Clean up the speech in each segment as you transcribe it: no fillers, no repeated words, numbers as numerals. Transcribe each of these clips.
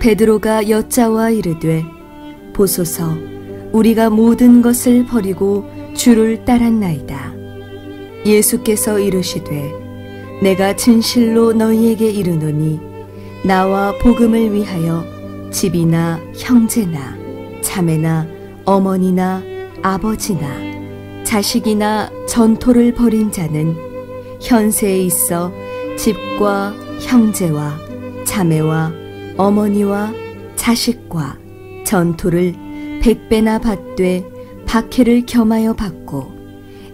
베드로가 여짜와 이르되 보소서 우리가 모든 것을 버리고 주를 따랐나이다. 예수께서 이르시되 내가 진실로 너희에게 이르노니 나와 복음을 위하여 집이나 형제나 자매나 어머니나 아버지나 자식이나 전토를 벌인 자는 현세에 있어 집과 형제와 자매와 어머니와 자식과 전토를 100배나 받되 박해를 겸하여 받고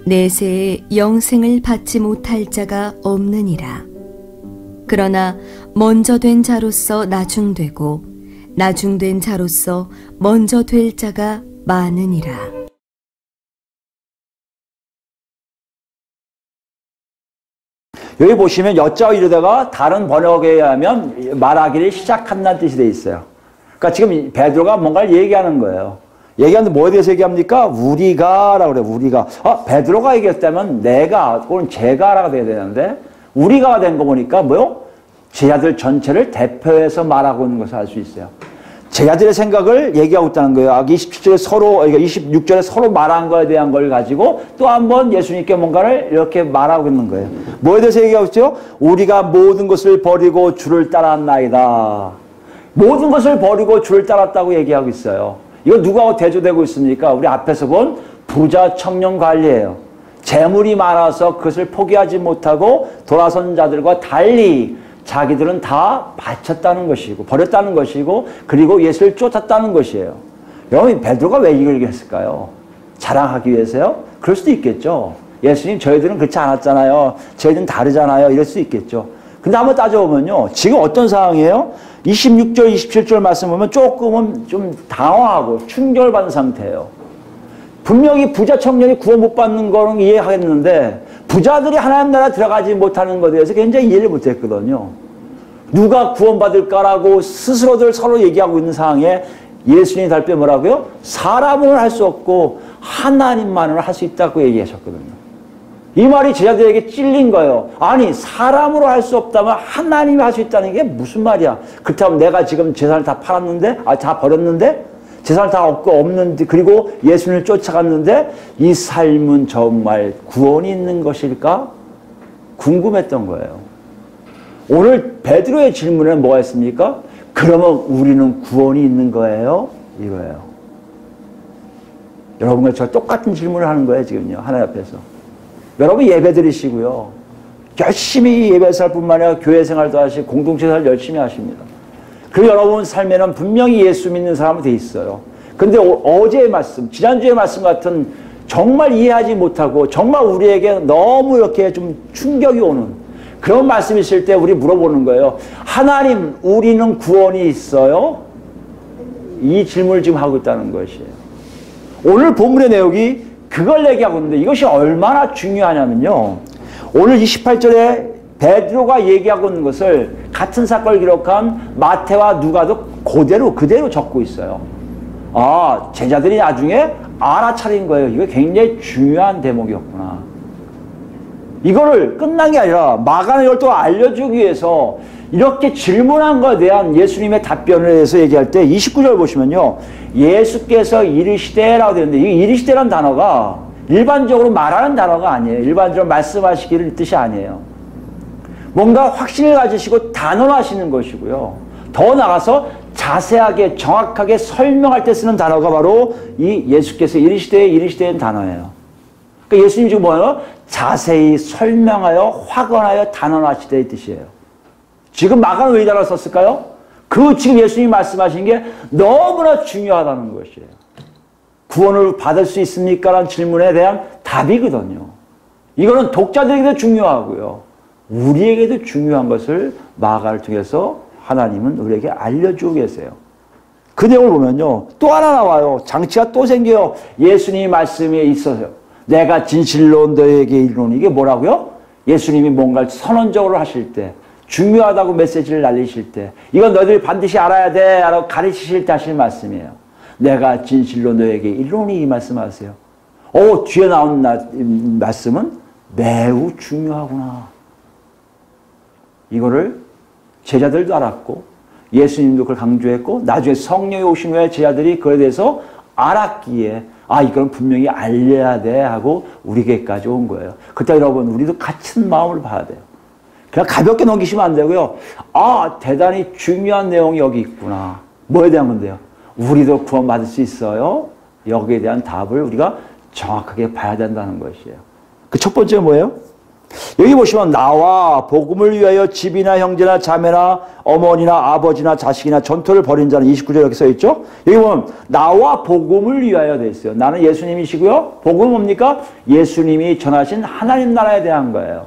내세에 영생을 받지 못할 자가 없느니라. 그러나 먼저 된 자로서 나중되고 나중된 자로서 먼저 될 자가 많으니라. 여기 보시면 여짜와 이르다가 다른 번역에 의하면 말하기를 시작한다는 뜻이 되어 있어요. 그러니까 지금 베드로가 뭔가를 얘기하는 거예요. 얘기하는데 뭐에 대해서 얘기합니까? 우리가라고 그래요. 우리가. 베드로가 얘기했다면 내가 혹은 제가라고 돼야 되는데 우리가 된 거 보니까 뭐요? 제자들 전체를 대표해서 말하고 있는 것을 알 수 있어요. 제자들의 생각을 얘기하고 있다는 거예요. 27절에 서로, 26절에 서로 말한 거에 대한 걸 가지고 또 한 번 예수님께 뭔가를 이렇게 말하고 있는 거예요. 뭐에 대해서 얘기하고 있죠? 우리가 모든 것을 버리고 주를 따랐나이다. 모든 것을 버리고 주를 따랐다고 얘기하고 있어요. 이거 누구하고 대조되고 있습니까? 우리 앞에서 본 부자 청년 관리예요. 재물이 많아서 그것을 포기하지 못하고 돌아선 자들과 달리 자기들은 다 바쳤다는 것이고 버렸다는 것이고 그리고 예수를 쫓았다는 것이에요. 여러분 베드로가 왜 이걸 했을까요? 자랑하기 위해서요? 그럴 수도 있겠죠. 예수님 저희들은 그렇지 않았잖아요. 저희들은 다르잖아요. 이럴 수 있겠죠. 근데 한번 따져보면요. 지금 어떤 상황이에요? 26절 27절 말씀 보면 조금은 좀 당황하고 충격을 받은 상태예요. 분명히 부자 청년이 구원 못 받는 거는 이해하겠는데 부자들이 하나님 나라 들어가지 못하는 것에 대해서 굉장히 이해를 못했거든요. 누가 구원받을까라고 스스로들 서로 얘기하고 있는 상황에 예수님이 답변 뭐라고요? 사람으로는 할 수 없고 하나님만으로 할 수 있다고 얘기하셨거든요. 이 말이 제자들에게 찔린 거예요. 아니 사람으로 할 수 없다면 하나님이 할 수 있다는 게 무슨 말이야? 그렇다면 내가 지금 재산을 다 팔았는데 다 버렸는데 재산을 다 얻고 없는데 그리고 예수님을 쫓아갔는데 이 삶은 정말 구원이 있는 것일까? 궁금했던 거예요. 오늘 베드로의 질문에 뭐가 있습니까? 그러면 우리는 구원이 있는 거예요? 이거예요. 여러분과 저 똑같은 질문을 하는 거예요 지금요. 하나님 앞에서. 여러분 예배 드리시고요. 열심히 예배살 뿐만 아니라 교회 생활도 하시고 공동체 생활 열심히 하십니다. 그 여러분 삶에는 분명히 예수 믿는 사람이 돼 있어요. 근데 어제의 말씀, 지난주의 말씀 같은 정말 이해하지 못하고 정말 우리에게 너무 이렇게 좀 충격이 오는 그런 말씀이 있을 때 우리 물어보는 거예요. 하나님, 우리는 구원이 있어요? 이 질문을 지금 하고 있다는 것이에요. 오늘 본문의 내용이 그걸 얘기하고 있는데 이것이 얼마나 중요하냐면요. 오늘 28절에 베드로가 얘기하고 있는 것을 같은 사건을 기록한 마태와 누가도 그대로 적고 있어요. 제자들이 나중에 알아차린 거예요. 이거 굉장히 중요한 대목이었구나. 이거를 끝난 게 아니라 마가는 이걸 또 알려주기 위해서 이렇게 질문한 것에 대한 예수님의 답변을 해서 얘기할 때 29절 보시면요. 예수께서 이르시되라고 되는데 이 이르시되라는 단어가 일반적으로 말하는 단어가 아니에요. 일반적으로 말씀하시기를 뜻이 아니에요. 뭔가 확신을 가지시고 단언하시는 것이고요. 더 나아가서 자세하게 정확하게 설명할 때 쓰는 단어가 바로 이 예수께서 이르시되는 단어예요. 그러니까 예수님 지금 뭐예요? 자세히 설명하여 확언하여 단언하시되 이 뜻이에요. 지금 마가는 왜 이 단어를 썼을까요? 그 지금 예수님이 말씀하신 게 너무나 중요하다는 것이에요. 구원을 받을 수 있습니까? 라는 질문에 대한 답이거든요. 이거는 독자들에게도 중요하고요. 우리에게도 중요한 것을 마가를 통해서 하나님은 우리에게 알려주고 계세요. 그 내용을 보면요. 또 하나 나와요. 장치가 또 생겨요. 예수님의 말씀에 있어서요. 내가 진실로 너에게 이르노니 이게 뭐라고요? 예수님이 뭔가를 선언적으로 하실 때 중요하다고 메시지를 날리실 때 이건 너희들이 반드시 알아야 돼 라고 가르치실 때 하실 말씀이에요. 내가 진실로 너에게 이르노니 이 말씀하세요. 뒤에 나온 말씀은 매우 중요하구나. 이거를 제자들도 알았고 예수님도 그걸 강조했고 나중에 성령이 오신 후에 제자들이 그에 대해서 알았기에 아 이건 분명히 알려야 돼 하고 우리에게까지 온 거예요. 그때 여러분 우리도 같은 마음을 봐야 돼요. 그냥 가볍게 넘기시면 안 되고요. 아 대단히 중요한 내용이 여기 있구나. 뭐에 대한 건데요? 우리도 구원받을 수 있어요? 여기에 대한 답을 우리가 정확하게 봐야 된다는 것이에요. 그 첫 번째가 뭐예요? 여기 보시면 나와 복음을 위하여 집이나 형제나 자매나 어머니나 아버지나 자식이나 전토를 벌인 자는 29절 이렇게 써있죠. 여기 보면 나와 복음을 위하여 되어 있어요. 나는 예수님이시고요. 복음은 뭡니까? 예수님이 전하신 하나님 나라에 대한 거예요.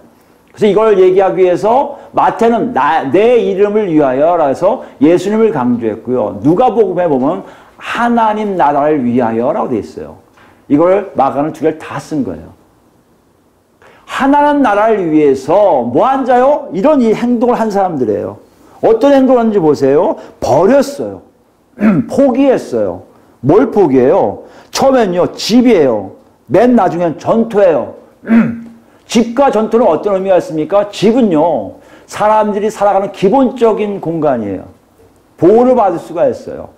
그래서 이걸 얘기하기 위해서 마태는 내 이름을 위하여 해서 예수님을 강조했고요. 누가복음에 보면 하나님 나라를 위하여라고 되어 있어요. 이걸 마가는 두 개를 다 쓴 거예요. 하나님 나라를 위해서 뭐 한 자요? 이런 이 행동을 한 사람들이에요. 어떤 행동을 하는지 보세요. 버렸어요. 포기했어요. 뭘 포기해요? 처음엔요 집이에요. 맨 나중엔 전토예요. 집과 전토는 어떤 의미가 있습니까? 집은요 사람들이 살아가는 기본적인 공간이에요. 보호를 받을 수가 있어요.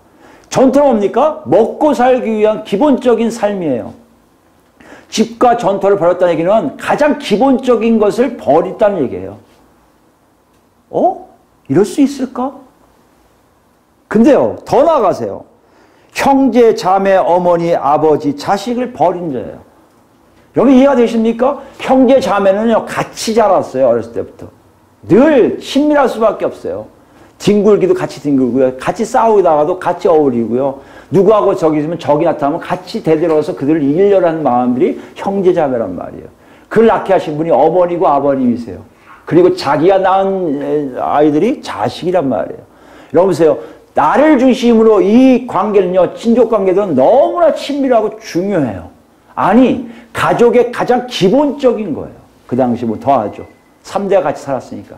전토는 뭡니까? 먹고 살기 위한 기본적인 삶이에요. 집과 전토를 버렸다는 얘기는 가장 기본적인 것을 버렸다는 얘기예요. 이럴 수 있을까? 근데요, 더 나아가세요. 형제, 자매, 어머니, 아버지, 자식을 버린 자예요. 여기 이해가 되십니까? 형제, 자매는요, 같이 자랐어요, 어렸을 때부터. 늘 친밀할 수밖에 없어요. 뒹굴기도 같이 뒹굴고요. 같이 싸우다가도 같이 어울리고요. 누구하고 적이 있으면 적이 나타나면 같이 대들어서 그들을 이기려고 하는 마음들이 형제자매란 말이에요. 그를 낳게 하신 분이 어머니고 아버님이세요. 그리고 자기가 낳은 아이들이 자식이란 말이에요. 여러분 보세요. 나를 중심으로 이 관계는요. 친족 관계들은 너무나 친밀하고 중요해요. 아니 가족의 가장 기본적인 거예요. 그 당시 뭐 더하죠. 3대가 같이 살았으니까.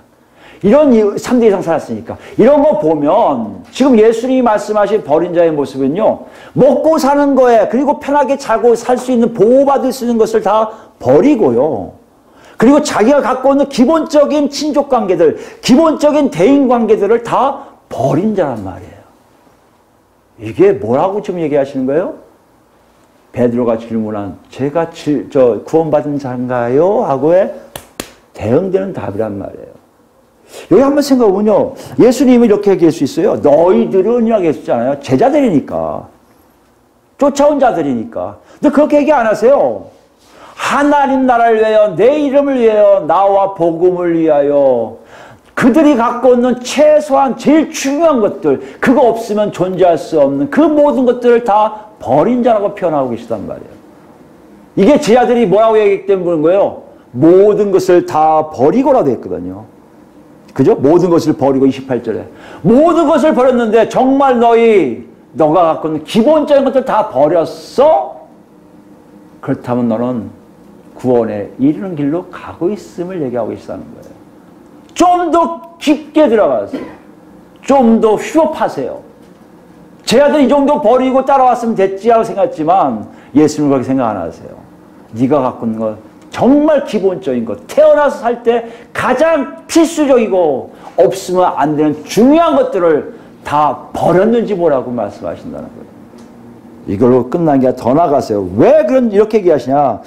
이런 3대 이상 살았으니까. 이런 거 보면 지금 예수님이 말씀하신 버린 자의 모습은요. 먹고 사는 거에 그리고 편하게 자고 살 수 있는 보호받을 수 있는 것을 다 버리고요. 그리고 자기가 갖고 있는 기본적인 친족 관계들, 기본적인 대인 관계들을 다 버린 자란 말이에요. 이게 뭐라고 지금 얘기하시는 거예요? 베드로가 질문한 제가 구원받은 자인가요? 하고의 대응되는 답이란 말이에요. 여기 한번 생각해보면요. 예수님이 이렇게 얘기할 수 있어요. 너희들은 이라고 했잖아요. 제자들이니까. 쫓아온 자들이니까. 근데 그렇게 얘기 안 하세요. 하나님 나라를 위하여 내 이름을 위하여 나와 복음을 위하여 그들이 갖고 있는 최소한 제일 중요한 것들 그거 없으면 존재할 수 없는 그 모든 것들을 다 버린 자라고 표현하고 계시단 말이에요. 이게 제자들이 뭐라고 얘기했기 때문에 그런 거예요. 모든 것을 다 버리고라도 했거든요. 그죠? 모든 것을 버리고 28절에 모든 것을 버렸는데 정말 너가 갖고 있는 기본적인 것들 다 버렸어? 그렇다면 너는 구원에 이르는 길로 가고 있음을 얘기하고 있다는 거예요. 좀 더 깊게 들어가세요. 좀 더 휴업하세요. 제자들 이 정도 버리고 따라왔으면 됐지 하고 생각했지만 예수님은 그렇게 생각 안 하세요. 네가 갖고 있는 것 정말 기본적인 것, 태어나서 살 때 가장 필수적이고 없으면 안 되는 중요한 것들을 다 버렸는지 뭐라고 말씀하신다는 거예요. 이걸로 끝난 게 더 나가세요. 왜 이렇게 얘기하시냐.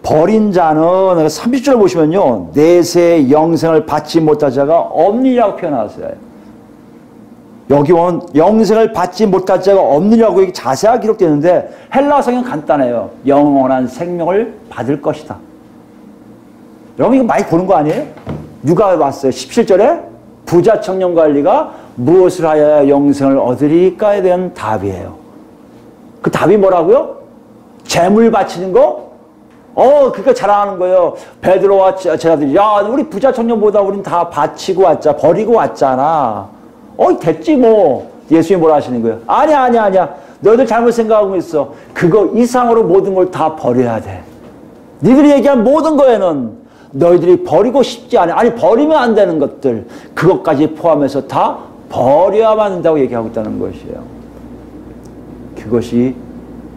버린 자는 30절 보시면요. 내세 영생을 받지 못한 자가 없느니라고 표현하세요. 여기 보면 영생을 받지 못한 자가 없느니라고 자세하게 기록되어 있는데 헬라어성은 간단해요. 영원한 생명을 받을 것이다. 여러분 이거 많이 보는 거 아니에요? 누가 왔어요? 17절에 부자 청년 관리가 무엇을 하여야 영생을 얻으리까에 대한 답이에요. 그 답이 뭐라고요? 재물 바치는 거? 그거 자랑하는 거예요. 베드로와 제자들이 야 우리 부자 청년보다 우린 다 바치고 왔자 버리고 왔잖아. 됐지 뭐. 예수님이 뭐라 하시는 거예요? 아니야. 너희들 잘못 생각하고 있어. 그거 이상으로 모든 걸 다 버려야 돼. 니들이 얘기한 모든 거에는 너희들이 버리고 싶지 않아. 아니 버리면 안 되는 것들 그것까지 포함해서 다 버려야만 한다고 얘기하고 있다는 것이에요. 그것이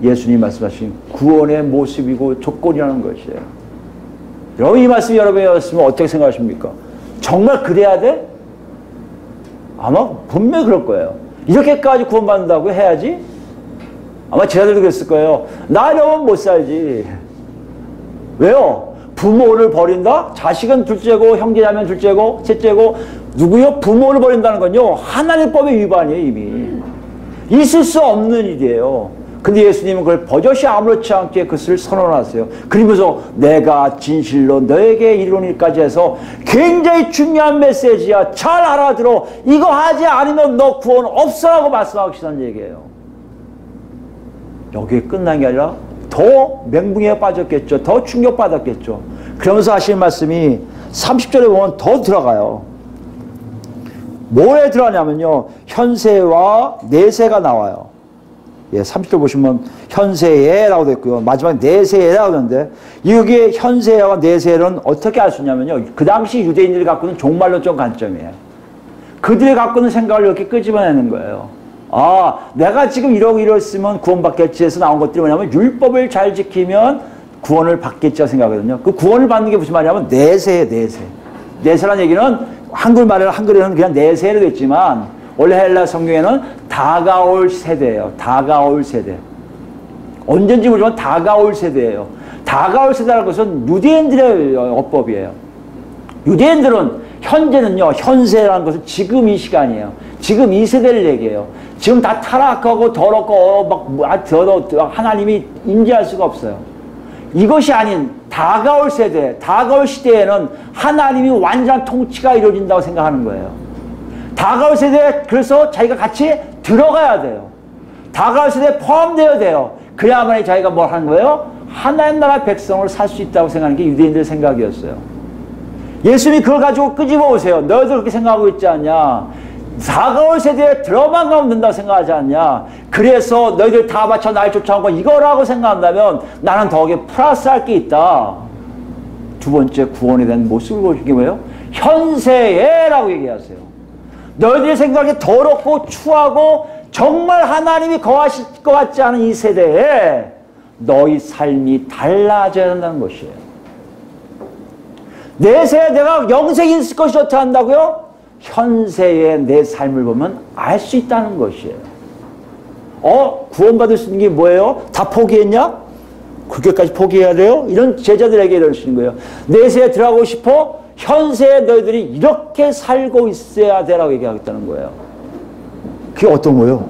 예수님 말씀하신 구원의 모습이고 조건이라는 것이에요. 여러분 이 말씀이 여러분이었으면 어떻게 생각하십니까? 정말 그래야 돼? 아마 분명히 그럴 거예요. 이렇게까지 구원받는다고 해야지? 아마 제자들도 그랬을 거예요. 나 이러면 못 살지. 왜요? 부모를 버린다? 자식은 둘째고 형제자매는 둘째고 셋째고 누구요? 부모를 버린다는 건요 하나님법의 위반이에요. 이미 있을 수 없는 일이에요. 근데 예수님은 그걸 버젓이 아무렇지 않게 그것을 선언하세요. 그러면서 내가 진실로 너에게 이르노니까지 해서 굉장히 중요한 메시지야. 잘 알아들어. 이거 하지 않으면 너 구원 없어라고 말씀하시는 얘기예요. 여기에 끝난 게 아니라 더 멘붕에 빠졌겠죠. 더 충격받았겠죠. 그러면서 하시는 말씀이 30절에 보면 더 들어가요. 뭐에 들어가냐면요. 현세와 내세가 나와요. 예, 30절 보시면 현세에라고 되어 있고요. 마지막에 내세에라고 되는데 여기에 현세와 내세는 어떻게 알 수 있냐면요. 그 당시 유대인들이 갖고 있는 종말론적 관점이에요. 그들이 갖고 있는 생각을 이렇게 끄집어내는 거예요. 아, 내가 지금 이러있으면 구원받겠지 해서 나온 것들이 뭐냐면 율법을 잘 지키면 구원을 받겠지 생각하거든요. 그 구원을 받는 게 무슨 말이냐면 내세예요, 내세. 내세라는 얘기는 한글에는 그냥 내세로 됐지만 원래 헬라 성경에는 다가올 세대예요. 다가올 세대. 언젠지 모르지만 다가올 세대예요. 다가올 세대라는 것은 유대인들의 어법이에요. 유대인들은 현재는요, 현세라는 것은 지금 이 시간이에요. 지금 이 세대를 얘기해요. 지금 다 타락하고 더럽고 하나님이 임재할 수가 없어요. 이것이 아닌 다가올 세대, 다가올 시대에는 하나님이 완전한 통치가 이루어진다고 생각하는 거예요. 다가올 세대에 그래서 자기가 같이 들어가야 돼요. 다가올 세대에 포함되어야 돼요. 그래야만이 자기가 뭘 하는 거예요? 하나님 나라 백성으로 살 수 있다고 생각하는 게 유대인들의 생각이었어요. 예수님이 그걸 가지고 끄집어 오세요. 너희들 그렇게 생각하고 있지 않냐? 다가올 세대에 들어만 가면 된다고 생각하지 않냐? 그래서 너희들 다 바쳐 날 쫓아온 거 이거라고 생각한다면 나는 더욱에 플러스할 게 있다. 두 번째 구원에 대한 모습을 보여주는 게 뭐예요? 현세에라고 얘기하세요. 너희들의 생각이 더럽고 추하고 정말 하나님이 거하실 것 같지 않은 이 세대에 너희 삶이 달라져야 한다는 것이에요. 내세에 내가 영생이 있을 것이 어떻게 한다고요? 현세의 내 삶을 보면 알 수 있다는 것이에요. 구원받을 수 있는 게 뭐예요? 다 포기했냐? 그렇게까지 포기해야 돼요? 이런 제자들에게 이러시는 거예요. 내세에 들어가고 싶어? 현세에 너희들이 이렇게 살고 있어야 되라고 얘기하겠다는 거예요. 그게 어떤 거예요?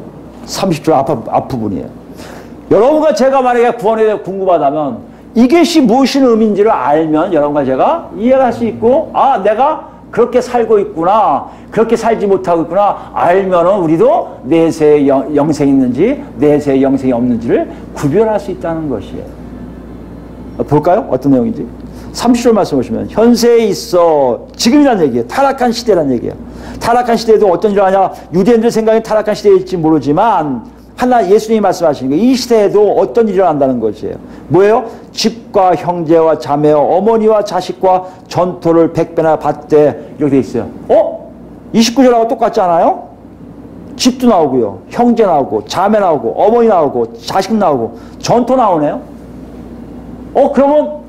30절 앞부분이에요. 여러분과 제가 만약에 구원에 대해 궁금하다면 이것이 무엇인 의미인지를 알면 여러분과 제가 이해할 수 있고, 아, 내가 그렇게 살고 있구나, 그렇게 살지 못하고 있구나 알면은 우리도 내세에 영생이 있는지 내세에 영생이 없는지를 구별할 수 있다는 것이에요. 볼까요? 어떤 내용인지. 30절 말씀 보시면 현세에 있어, 지금이라는 얘기예요. 타락한 시대라는 얘기예요. 타락한 시대에도 어떤 일을 하냐, 유대인들 생각이 타락한 시대일지 모르지만 예수님이 말씀하시는 거예요. 이 시대에도 어떤 일이 일어난다는 것이에요. 뭐예요? 집과 형제와 자매와 어머니와 자식과 전토를 100배나 받되, 이렇게 돼 있어요. 29절하고 똑같지 않아요? 집도 나오고요, 형제 나오고, 자매 나오고, 어머니 나오고, 자식 나오고, 전토 나오네요. 그러면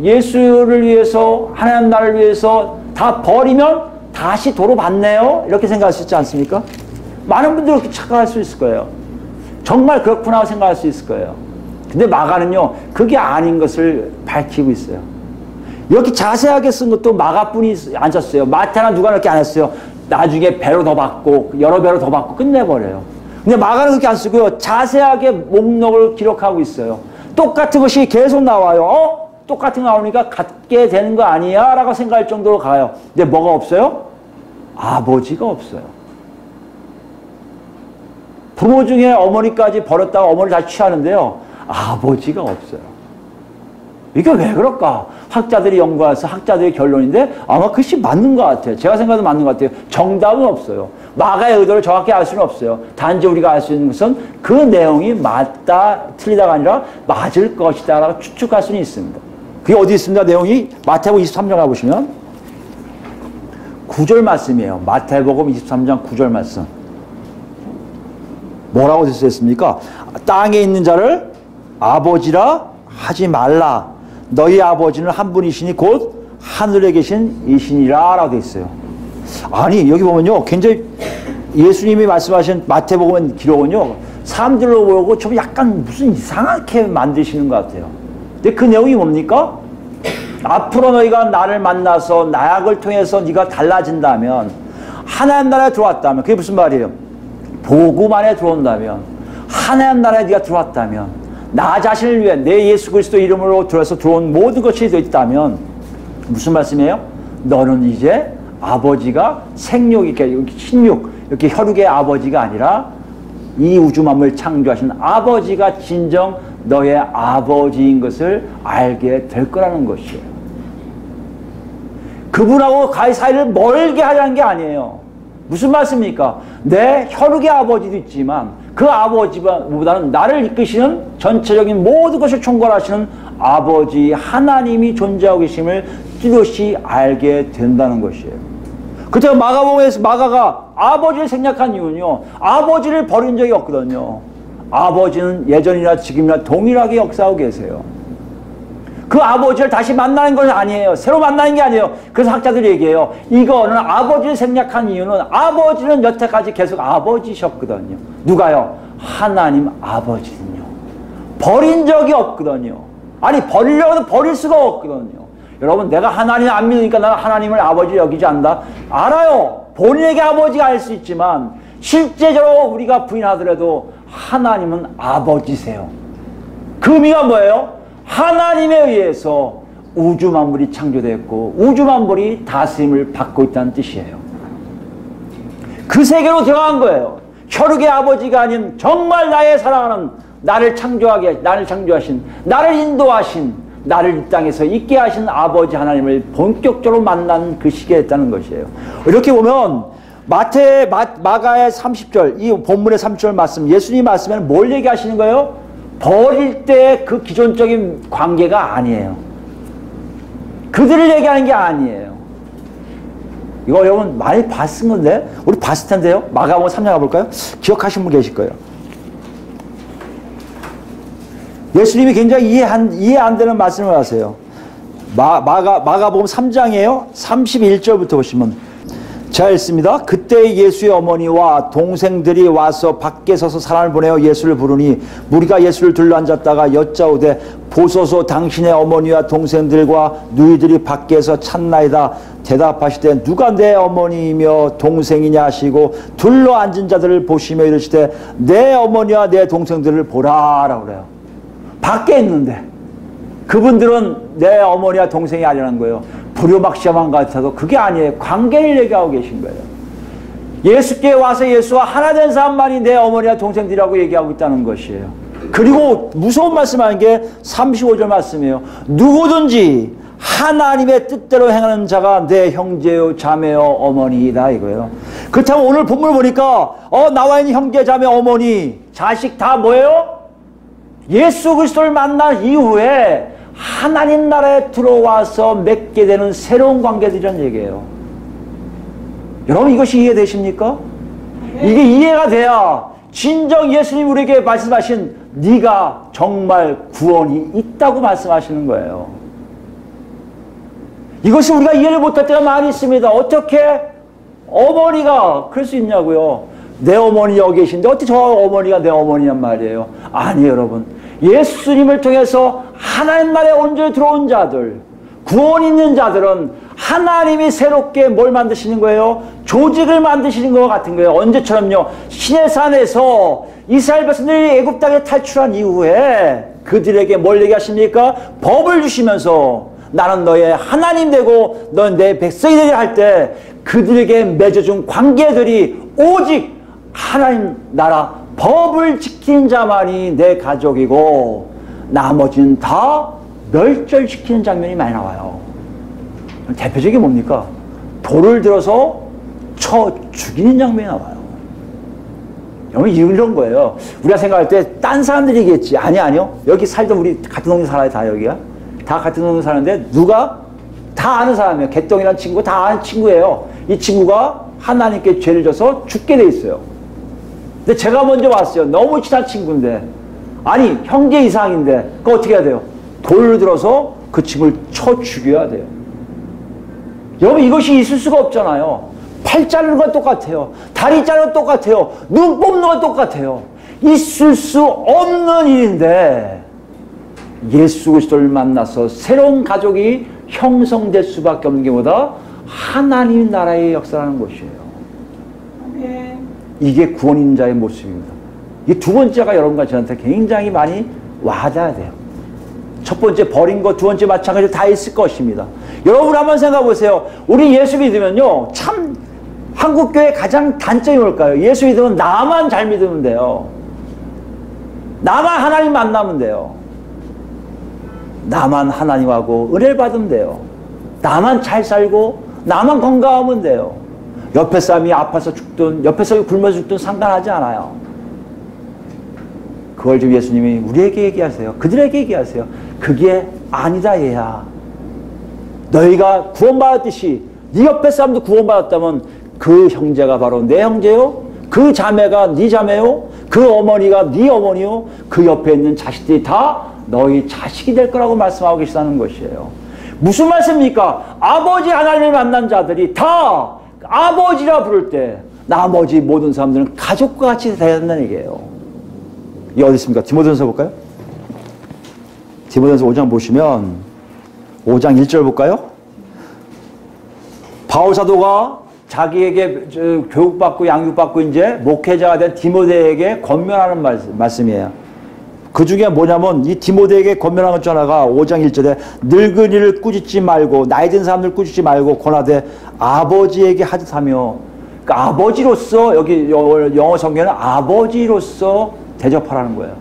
예수를 위해서, 하나님 나라를 위해서 다 버리면 다시 도로 받네요? 이렇게 생각할 수 있지 않습니까? 많은 분들이 그렇게 착각할 수 있을 거예요. 정말 그렇구나 생각할 수 있을 거예요. 근데 마가는요, 그게 아닌 것을 밝히고 있어요. 이렇게 자세하게 쓴 것도 마가뿐이 안 썼어요. 마태나 누가 이렇게 안 했어요. 나중에 배로 더 받고, 여러 배로 더 받고 끝내버려요. 근데 마가는 그렇게 안 쓰고요. 자세하게 목록을 기록하고 있어요. 똑같은 것이 계속 나와요. 똑같은 거 나오니까 같게 되는 거 아니야? 라고 생각할 정도로 가요. 근데 뭐가 없어요? 아버지가 없어요. 부모 중에 어머니까지 버렸다가 어머니를 다시 취하는데요. 아버지가 없어요. 이게 왜 그럴까? 학자들이 연구해서 학자들의 결론인데 아마 그것이 맞는 것 같아요. 제가 생각해도 맞는 것 같아요. 정답은 없어요. 마가의 의도를 정확히 알 수는 없어요. 단지 우리가 알 수 있는 것은 그 내용이 맞다, 틀리다가 아니라 맞을 것이다 라고 추측할 수는 있습니다. 그게 어디 있습니다? 내용이 마태복음 23장 가보시면 9절 말씀이에요. 마태복음 23장 9절 말씀. 뭐라고 되어있습니까? 땅에 있는 자를 아버지라 하지 말라. 너희 아버지는 한 분이시니 곧 하늘에 계신 이시니라 라고 되어 있어요. 아니, 여기 보면요, 굉장히 예수님이 말씀하신 마태복음 기록은요, 사람들로 보고 좀 약간 무슨 이상하게 만드시는 것 같아요. 근데 그 내용이 뭡니까? 앞으로 너희가 나를 만나서 나약을 통해서 네가 달라진다면, 하나님 나라에 들어왔다면, 그게 무슨 말이에요? 복음 안에 들어온다면, 하나님 나라에 네가 들어왔다면, 나 자신을 위해 내 예수 그리스도 이름으로 들어서 들어온 모든 것이 되어 있다면, 무슨 말씀이에요? 너는 이제 아버지가 생육, 이렇게 신육, 이렇게 혈육의 아버지가 아니라 이 우주 만물을 창조하신 아버지가 진정 너의 아버지인 것을 알게 될 거라는 것이에요. 그분하고 가히 사이를 멀게 하자는 게 아니에요. 무슨 말씀입니까? 내 혈육의 아버지도 있지만 그 아버지보다는 나를 이끄시는 전체적인 모든 것을 총괄하시는 아버지 하나님이 존재하고 계심을 뚜렷이 알게 된다는 것이에요. 그때 마가복음에서 마가가 아버지를 생략한 이유는요, 아버지를 버린 적이 없거든요. 아버지는 예전이나 지금이나 동일하게 역사하고 계세요. 그 아버지를 다시 만나는 건 아니에요. 새로 만나는 게 아니에요. 그래서 학자들이 얘기해요. 이거는 아버지를 생략한 이유는 아버지는 여태까지 계속 아버지셨거든요. 누가요? 하나님 아버지는요. 버린 적이 없거든요. 아니, 버리려고 해도 버릴 수가 없거든요. 여러분, 내가 하나님 안 믿으니까 나는 하나님을 아버지 여기지 않는다? 알아요. 본인에게 아버지가 알 수 있지만 실제적으로 우리가 부인하더라도 하나님은 아버지세요. 그 의미가 뭐예요? 하나님에 의해서 우주 만물이 창조되었고 우주 만물이 다스림을 받고 있다는 뜻이에요. 그 세계로 들어간 거예요. 혈육의 아버지가 아닌 정말 나의 사랑하는 나를 창조하신, 나를 인도하신, 나를 이 땅에서 있게 하신 아버지 하나님을 본격적으로 만난 그 시기에 있다는 것이에요. 이렇게 보면 마가의 30절, 이 본문의 30절 말씀, 예수님 말씀에는 뭘 얘기하시는 거예요? 버릴 때 그 기존적인 관계가 아니에요. 그들을 얘기하는 게 아니에요. 이거 여러분 많이 봤은 건데, 우리 봤을 텐데요. 마가복음 3장 가볼까요? 기억하신 분 계실 거예요. 예수님이 굉장히 이해 안 되는 말씀을 하세요. 마가복음 3장이에요. 31절부터 보시면 자, 읽습니다. 그때 예수의 어머니와 동생들이 와서 밖에 서서 사람을 보내어 예수를 부르니 무리가 예수를 둘러앉았다가 여짜오되 보소서 당신의 어머니와 동생들과 누이들이 밖에서 찾나이다. 대답하시되 누가 내 어머니이며 동생이냐 하시고 둘러앉은 자들을 보시며 이르시되 내 어머니와 내 동생들을 보라라고 그래요. 밖에 있는데 그분들은 내 어머니와 동생이 아니라는 거예요. 불효막시함한 것 같아도 그게 아니에요. 관계를 얘기하고 계신 거예요. 예수께 와서 예수와 하나 된 사람만이 내 어머니와 동생들이라고 얘기하고 있다는 것이에요. 그리고 무서운 말씀하는 게 35절 말씀이에요. 누구든지 하나님의 뜻대로 행하는 자가 내 형제요 자매요 어머니이다 이거예요. 그렇다면 오늘 본문을 보니까 나와 있는 형제 자매 어머니 자식 다 뭐예요? 예수 그리스도를 만난 이후에 하나님 나라에 들어와서 맺게 되는 새로운 관계들이란 얘기예요. 여러분 이것이 이해되십니까? 이게 이해가 돼야 진정 예수님 우리에게 말씀하신 네가 정말 구원이 있다고 말씀하시는 거예요. 이것이 우리가 이해를 못할 때가 많이 있습니다. 어떻게 어머니가 그럴 수 있냐고요. 내 어머니 여기 계신데 어떻게 저 어머니가 내 어머니란 말이에요. 아니에요 여러분. 예수님을 통해서 하나님 나라에 온전히 들어온 자들, 구원 있는 자들은 하나님이 새롭게 뭘 만드시는 거예요? 조직을 만드시는 것 같은 거예요. 언제처럼요. 시내산에서 이스라엘 백성들이 애굽 땅에 탈출한 이후에 그들에게 뭘 얘기하십니까? 법을 주시면서 나는 너의 하나님 되고 넌 내 백성이 되리라 할 때 그들에게 맺어준 관계들이 오직 하나님 나라 법을 지키는 자만이 내 가족이고 나머지는 다 멸절시키는 장면이 많이 나와요. 대표적인 뭡니까? 돌을 들어서 쳐 죽이는 장면이 나와요. 여러분 이런 거예요. 우리가 생각할 때 딴 사람들이겠지. 아니요. 여기 살던 우리 같은 동네 살아요. 다 여기가. 다 같은 동네 사는데 누가 다 아는 사람이에요. 개똥이라는 친구 다 아는 친구예요. 이 친구가 하나님께 죄를 져서 죽게 돼 있어요. 근데 제가 먼저 왔어요. 너무 친한 친구인데 아니 형제 이상인데 그거 어떻게 해야 돼요? 돌을 들어서 그 친구를 쳐 죽여야 돼요. 여러분 이것이 있을 수가 없잖아요. 팔 자르는 건 똑같아요. 다리 자르는 건 똑같아요. 눈 뽑는 건 똑같아요. 있을 수 없는 일인데 예수 그리스도를 만나서 새로운 가족이 형성될 수밖에 없는 게 뭐다? 하나님 나라의 역사라는 것이에요. 이게 구원인 자의 모습입니다. 이 두 번째가 여러분과 저한테 굉장히 많이 와닿아야 돼요. 첫 번째 버린 것, 두 번째 마찬가지로 다 있을 것입니다. 여러분 한번 생각해 보세요. 우리 예수 믿으면요, 참 한국교회 가장 단점이 뭘까요? 예수 믿으면 나만 잘 믿으면 돼요. 나만 하나님 만나면 돼요. 나만 하나님하고 은혜를 받으면 돼요. 나만 잘 살고 나만 건강하면 돼요. 옆에 사람이 아파서 죽든 옆에 사람이 굶어서 죽든 상관하지 않아요. 그걸 지금 예수님이 우리에게 얘기하세요. 그들에게 얘기하세요. 그게 아니다 얘야. 너희가 구원받았듯이 네 옆에 사람도 구원받았다면 그 형제가 바로 내 형제요, 그 자매가 네 자매요, 그 어머니가 네 어머니요, 그 옆에 있는 자식들이 다 너희 자식이 될 거라고 말씀하고 계시다는 것이에요. 무슨 말씀입니까? 아버지 하나님을 만난 자들이 다 아버지라 부를 때 나머지 모든 사람들은 가족과 같이 돼야 된다는 얘기예요. 이게 어디 있습니까? 디모데전서 볼까요? 디모데전서 5장 보시면 5장 1절 볼까요? 바울 사도가 자기에게 교육받고 양육받고 이제 목회자가 된 디모데에게 권면하는 말씀이에요. 그 중에 뭐냐면 이 디모데에게 권면하는 것 중 하나가 5장 1절에 늙은이를 꾸짖지 말고 나이 든 사람들 꾸짖지 말고 권하되 아버지에게 하듯 하며, 그러니까 아버지로서, 여기 영어 성경에는 아버지로서 대접하라는 거예요.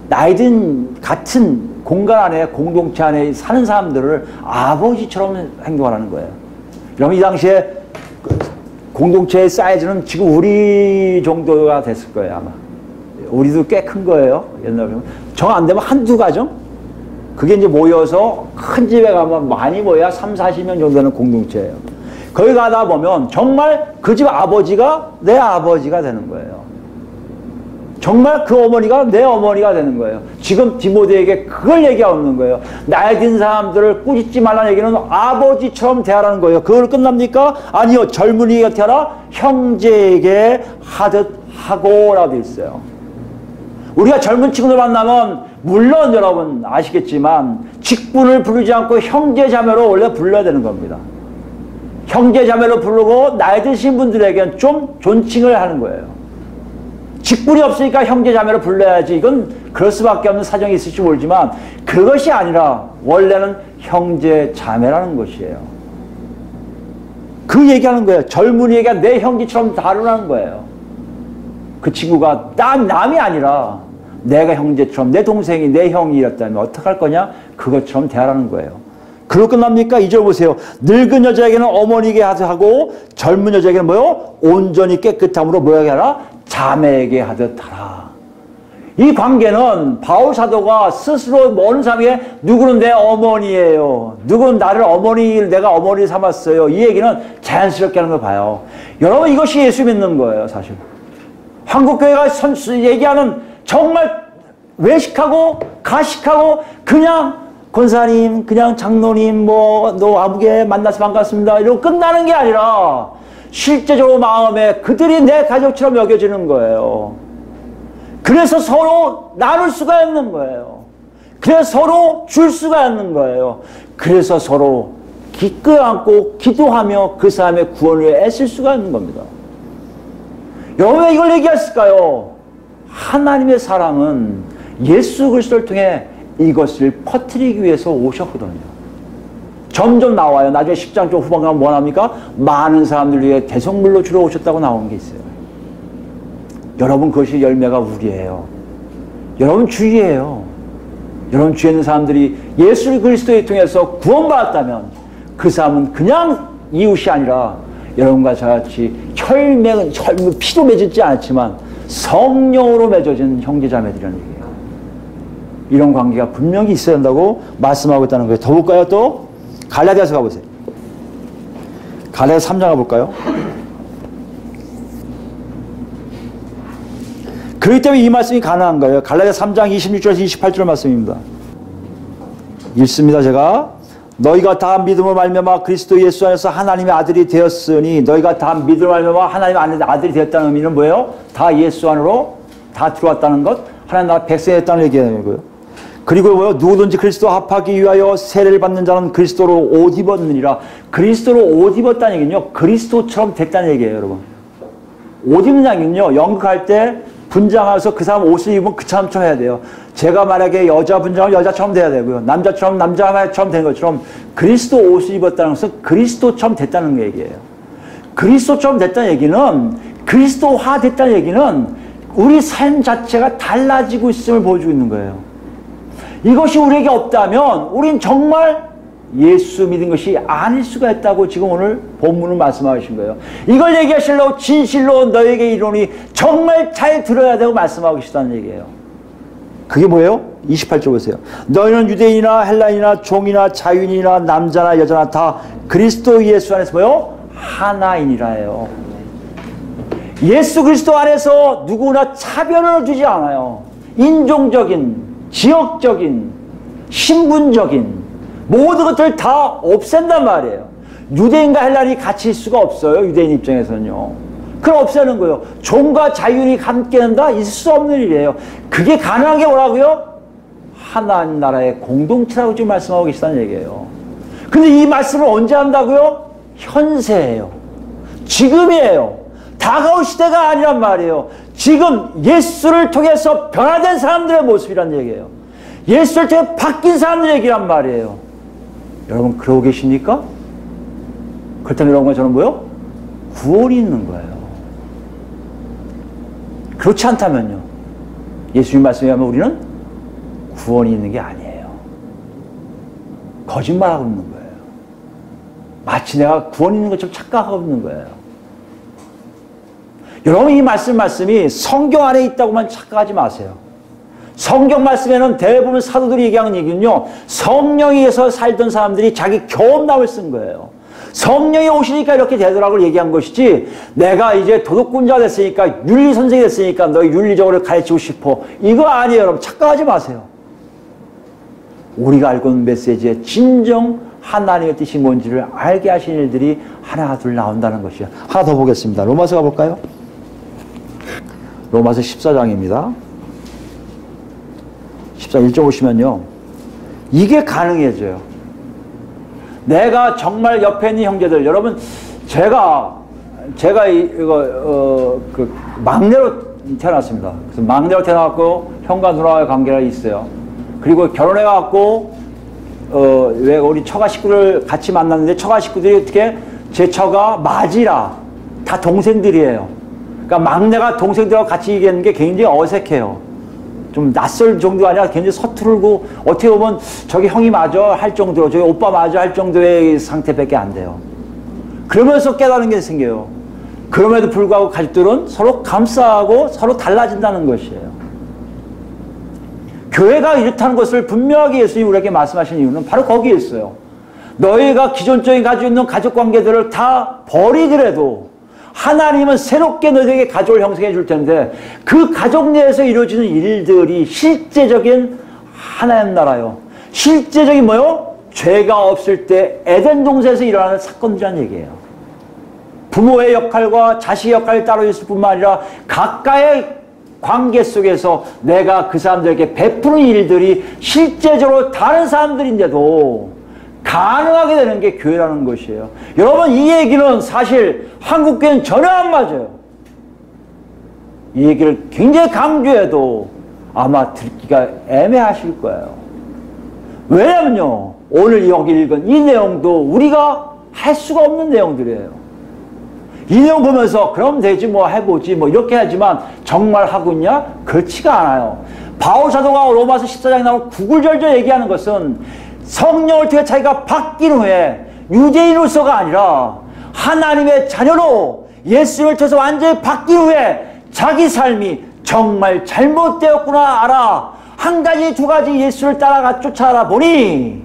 나이 든 같은 공간 안에 공동체 안에 사는 사람들을 아버지처럼 행동하라는 거예요. 그럼 이 당시에 공동체의 사이즈는 지금 우리 정도가 됐을 거예요 아마. 우리도 꽤 큰 거예요. 옛날에 정 안 되면 한두 가정? 그게 이제 모여서 큰 집에 가면 많이 모여야 3, 40명 정도 되는 공동체예요. 거기 가다 보면 정말 그 집 아버지가 내 아버지가 되는 거예요. 정말 그 어머니가 내 어머니가 되는 거예요. 지금 디모데에게 그걸 얘기하고 있는 거예요. 나이 든 사람들을 꾸짖지 말라는 얘기는 아버지처럼 대하라는 거예요. 그걸 끝납니까? 아니요. 젊은이가 대하라 형제에게 하듯 하고라고 되어 있어요. 우리가 젊은 친구들 만나면 물론 여러분 아시겠지만 직분을 부르지 않고 형제 자매로 원래 불러야 되는 겁니다. 형제 자매로 부르고 나이 드신 분들에게는 좀 존칭을 하는 거예요. 직분이 없으니까 형제 자매로 불러야지. 이건 그럴 수밖에 없는 사정이 있을지 모르지만 그것이 아니라 원래는 형제 자매라는 것이에요. 그 얘기하는 거예요. 젊은이에게 내 형제처럼 다루라는 거예요. 그 친구가 남이 아니라 내가 형제처럼 내 동생이 내 형이었다면 어떡할 거냐? 그것처럼 대하라는 거예요. 그리고 끝납니까? 2절 보세요. 늙은 여자에게는 어머니에게 하고 젊은 여자에게는 뭐요? 온전히 깨끗함으로 뭐에게 하라? 자매에게 하듯 하라. 이 관계는 바울 사도가 스스로 모르는 사람에게 누구는 내 어머니예요. 누구는 나를 내가 어머니 삼았어요. 이 얘기는 자연스럽게 하는 걸 봐요. 여러분 이것이 예수 믿는 거예요 사실. 한국교회가 얘기하는 정말 외식하고 가식하고 그냥 권사님, 그냥 장로님, 너 아무개 만나서 반갑습니다. 이러고 끝나는 게 아니라 실제적으로 마음에 그들이 내 가족처럼 여겨지는 거예요. 그래서 서로 나눌 수가 있는 거예요. 그래서 서로 줄 수가 있는 거예요. 그래서 서로 기꺼이 안고 기도하며 그 사람의 구원을 애쓸 수가 있는 겁니다. 여러분 왜 이걸 얘기했을까요? 하나님의 사랑은 예수 그리스도를 통해 이것을 퍼뜨리기 위해서 오셨거든요. 점점 나와요. 나중에 10장 좀 후반 가면 뭐 나옵니까? 많은 사람들 위해 대속물로 주러 오셨다고 나온 게 있어요. 여러분 그것이 열매가 우리예요. 여러분 주위예요. 여러분 주위에 있는 사람들이 예수 그리스도를 통해서 구원받았다면 그 사람은 그냥 이웃이 아니라 여러분과 저같이 피로 맺어지지 않았지만 성령으로 맺어진 형제자매들이라는 얘기예요. 이런 관계가 분명히 있어야 한다고 말씀하고 있다는 거예요. 더 볼까요? 또 갈라디아서 가보세요. 갈라디아 3장 가볼까요? 그렇기 때문에 이 말씀이 가능한 거예요. 갈라디아 3장 26절에서 28절 말씀입니다. 읽습니다. 제가 너희가 다 믿음으로 말미암아 그리스도 예수 안에서 하나님의 아들이 되었으니 너희가 다 믿음으로 말미암아 하나님의 아들이 되었다는 의미는 뭐예요? 다 예수 안으로 다 들어왔다는 것, 하나님 나라 백성이 됐다는 얘기하는 거예요. 그리고 뭐요? 누구든지 그리스도 합하기 위하여 세례를 받는 자는 그리스도로 옷 입었느니라. 그리스도로 옷 입었다는 얘기는요, 그리스도처럼 됐다는 얘기예요, 여러분. 옷 입는 얘기는요, 연극할 때 분장해서 그 사람 옷을 입으면 그 사람처럼 해야 돼요. 제가 만약에 여자 분장하면 여자처럼 돼야 되고요. 남자처럼 남자처럼 되는 것처럼 그리스도 옷을 입었다는 것은 그리스도처럼 됐다는 얘기예요. 그리스도처럼 됐다는 얘기는, 그리스도화 됐다는 얘기는 우리 삶 자체가 달라지고 있음을 보여주고 있는 거예요. 이것이 우리에게 없다면 우린 정말 예수 믿은 것이 아닐 수가 있다고 지금 오늘 본문을 말씀하신 거예요. 이걸 얘기하시려고 진실로 너에게 이르노니 정말 잘 들어야 되고 말씀하고 계시다는 얘기예요. 그게 뭐예요? 28절 보세요. 너희는 유대인이나 헬라인이나 종이나 자유인이나 남자나 여자나 다 그리스도 예수 안에서 뭐예요? 하나이니라예요. 예수 그리스도 안에서 누구나 차별을 두지 않아요. 인종적인, 지역적인, 신분적인 모든 것들 다 없앤단 말이에요. 유대인과 헬라인이 같이 있을 수가 없어요. 유대인 입장에서는요. 그걸 없애는 거예요. 종과 자유인이 함께 한다? 있을 수 없는 일이에요. 그게 가능한 게 뭐라고요? 하나님 나라의 공동체라고 지금 말씀하고 계시다는 얘기예요. 근데 이 말씀을 언제 한다고요? 현세예요. 지금이에요. 다가올 시대가 아니란 말이에요. 지금 예수를 통해서 변화된 사람들의 모습이란 얘기예요. 예수를 통해 바뀐 사람들의 얘기란 말이에요. 여러분 그러고 계십니까? 그렇다면 여러분과 저는 뭐요? 구원이 있는 거예요. 그렇지 않다면요, 예수님 말씀에 하면 우리는 구원이 있는 게 아니에요. 거짓말하고 있는 거예요. 마치 내가 구원 있는 것처럼 착각하고 있는 거예요. 여러분 이 말씀이 성경 안에 있다고만 착각하지 마세요. 성경 말씀에는 대부분 사도들이 얘기하는 얘기는요, 성령에서 살던 사람들이 자기 경험담을 쓴 거예요. 성령이 오시니까 이렇게 되더라고 얘기한 것이지, 내가 이제 도덕군자 됐으니까, 윤리 선생이 됐으니까 너희 윤리적으로 가르치고 싶어, 이거 아니에요. 여러분 착각하지 마세요. 우리가 알고 있는 메시지의 진정 하나님의 뜻이 뭔지를 알게 하신 일들이 하나 둘 나온다는 것이에요. 하나 더 보겠습니다. 로마서 가볼까요? 로마서 14장입니다. 14장 1절 보시면요, 이게 가능해져요. 내가 정말 옆에 있는 형제들, 여러분 제가 그 막내로 태어났습니다. 그래서 막내로 태어났고 형과 누나와의 관계가 있어요. 그리고 결혼해갖고 왜 우리 처가 식구를 같이 만났는데, 처가 식구들이 어떻게, 제 처가 맞이라 다 동생들이에요. 그러니까 막내가 동생들하고 같이 얘기하는 게 굉장히 어색해요. 좀 낯설 정도가 아니라 굉장히 서투르고, 어떻게 보면 저기 형이 맞아 할 정도로, 저기 오빠 맞아 할 정도의 상태밖에 안 돼요. 그러면서 깨달은 게 생겨요. 그럼에도 불구하고 가족들은 서로 감싸고 서로 달라진다는 것이에요. 교회가 이렇다는 것을 분명하게 예수님이 우리에게 말씀하신 이유는 바로 거기에 있어요. 너희가 기존적인 가지고 있는 가족관계들을 다 버리더라도 하나님은 새롭게 너희에게 가족을 형성해 줄 텐데, 그 가족 내에서 이루어지는 일들이 실제적인 하나님 나라요. 실제적인 뭐요? 죄가 없을 때 에덴 동산에서 일어나는 사건이라는 얘기예요. 부모의 역할과 자식의 역할이 따로 있을 뿐만 아니라 각각의 관계 속에서 내가 그 사람들에게 베푸는 일들이 실제적으로 다른 사람들인데도 가능하게 되는 게 교회라는 것이에요. 여러분 이 얘기는 사실 한국교회는 전혀 안 맞아요. 이 얘기를 굉장히 강조해도 아마 듣기가 애매하실 거예요. 왜냐면요, 오늘 여기 읽은 이 내용도 우리가 할 수가 없는 내용들이에요. 이 내용 보면서 그럼 되지 뭐 해보지 뭐 이렇게 하지만 정말 하고 있냐? 그렇지가 않아요. 바울 사도가 로마서 14장에 나오는 구구절절 얘기하는 것은 성령을 통해 자기가 바뀐 후에 유대인으로서가 아니라 하나님의 자녀로 예수를 통해서 완전히 바뀐 후에 자기 삶이 정말 잘못되었구나 알아, 한 가지 두 가지 예수를 따라가 쫓아라 보니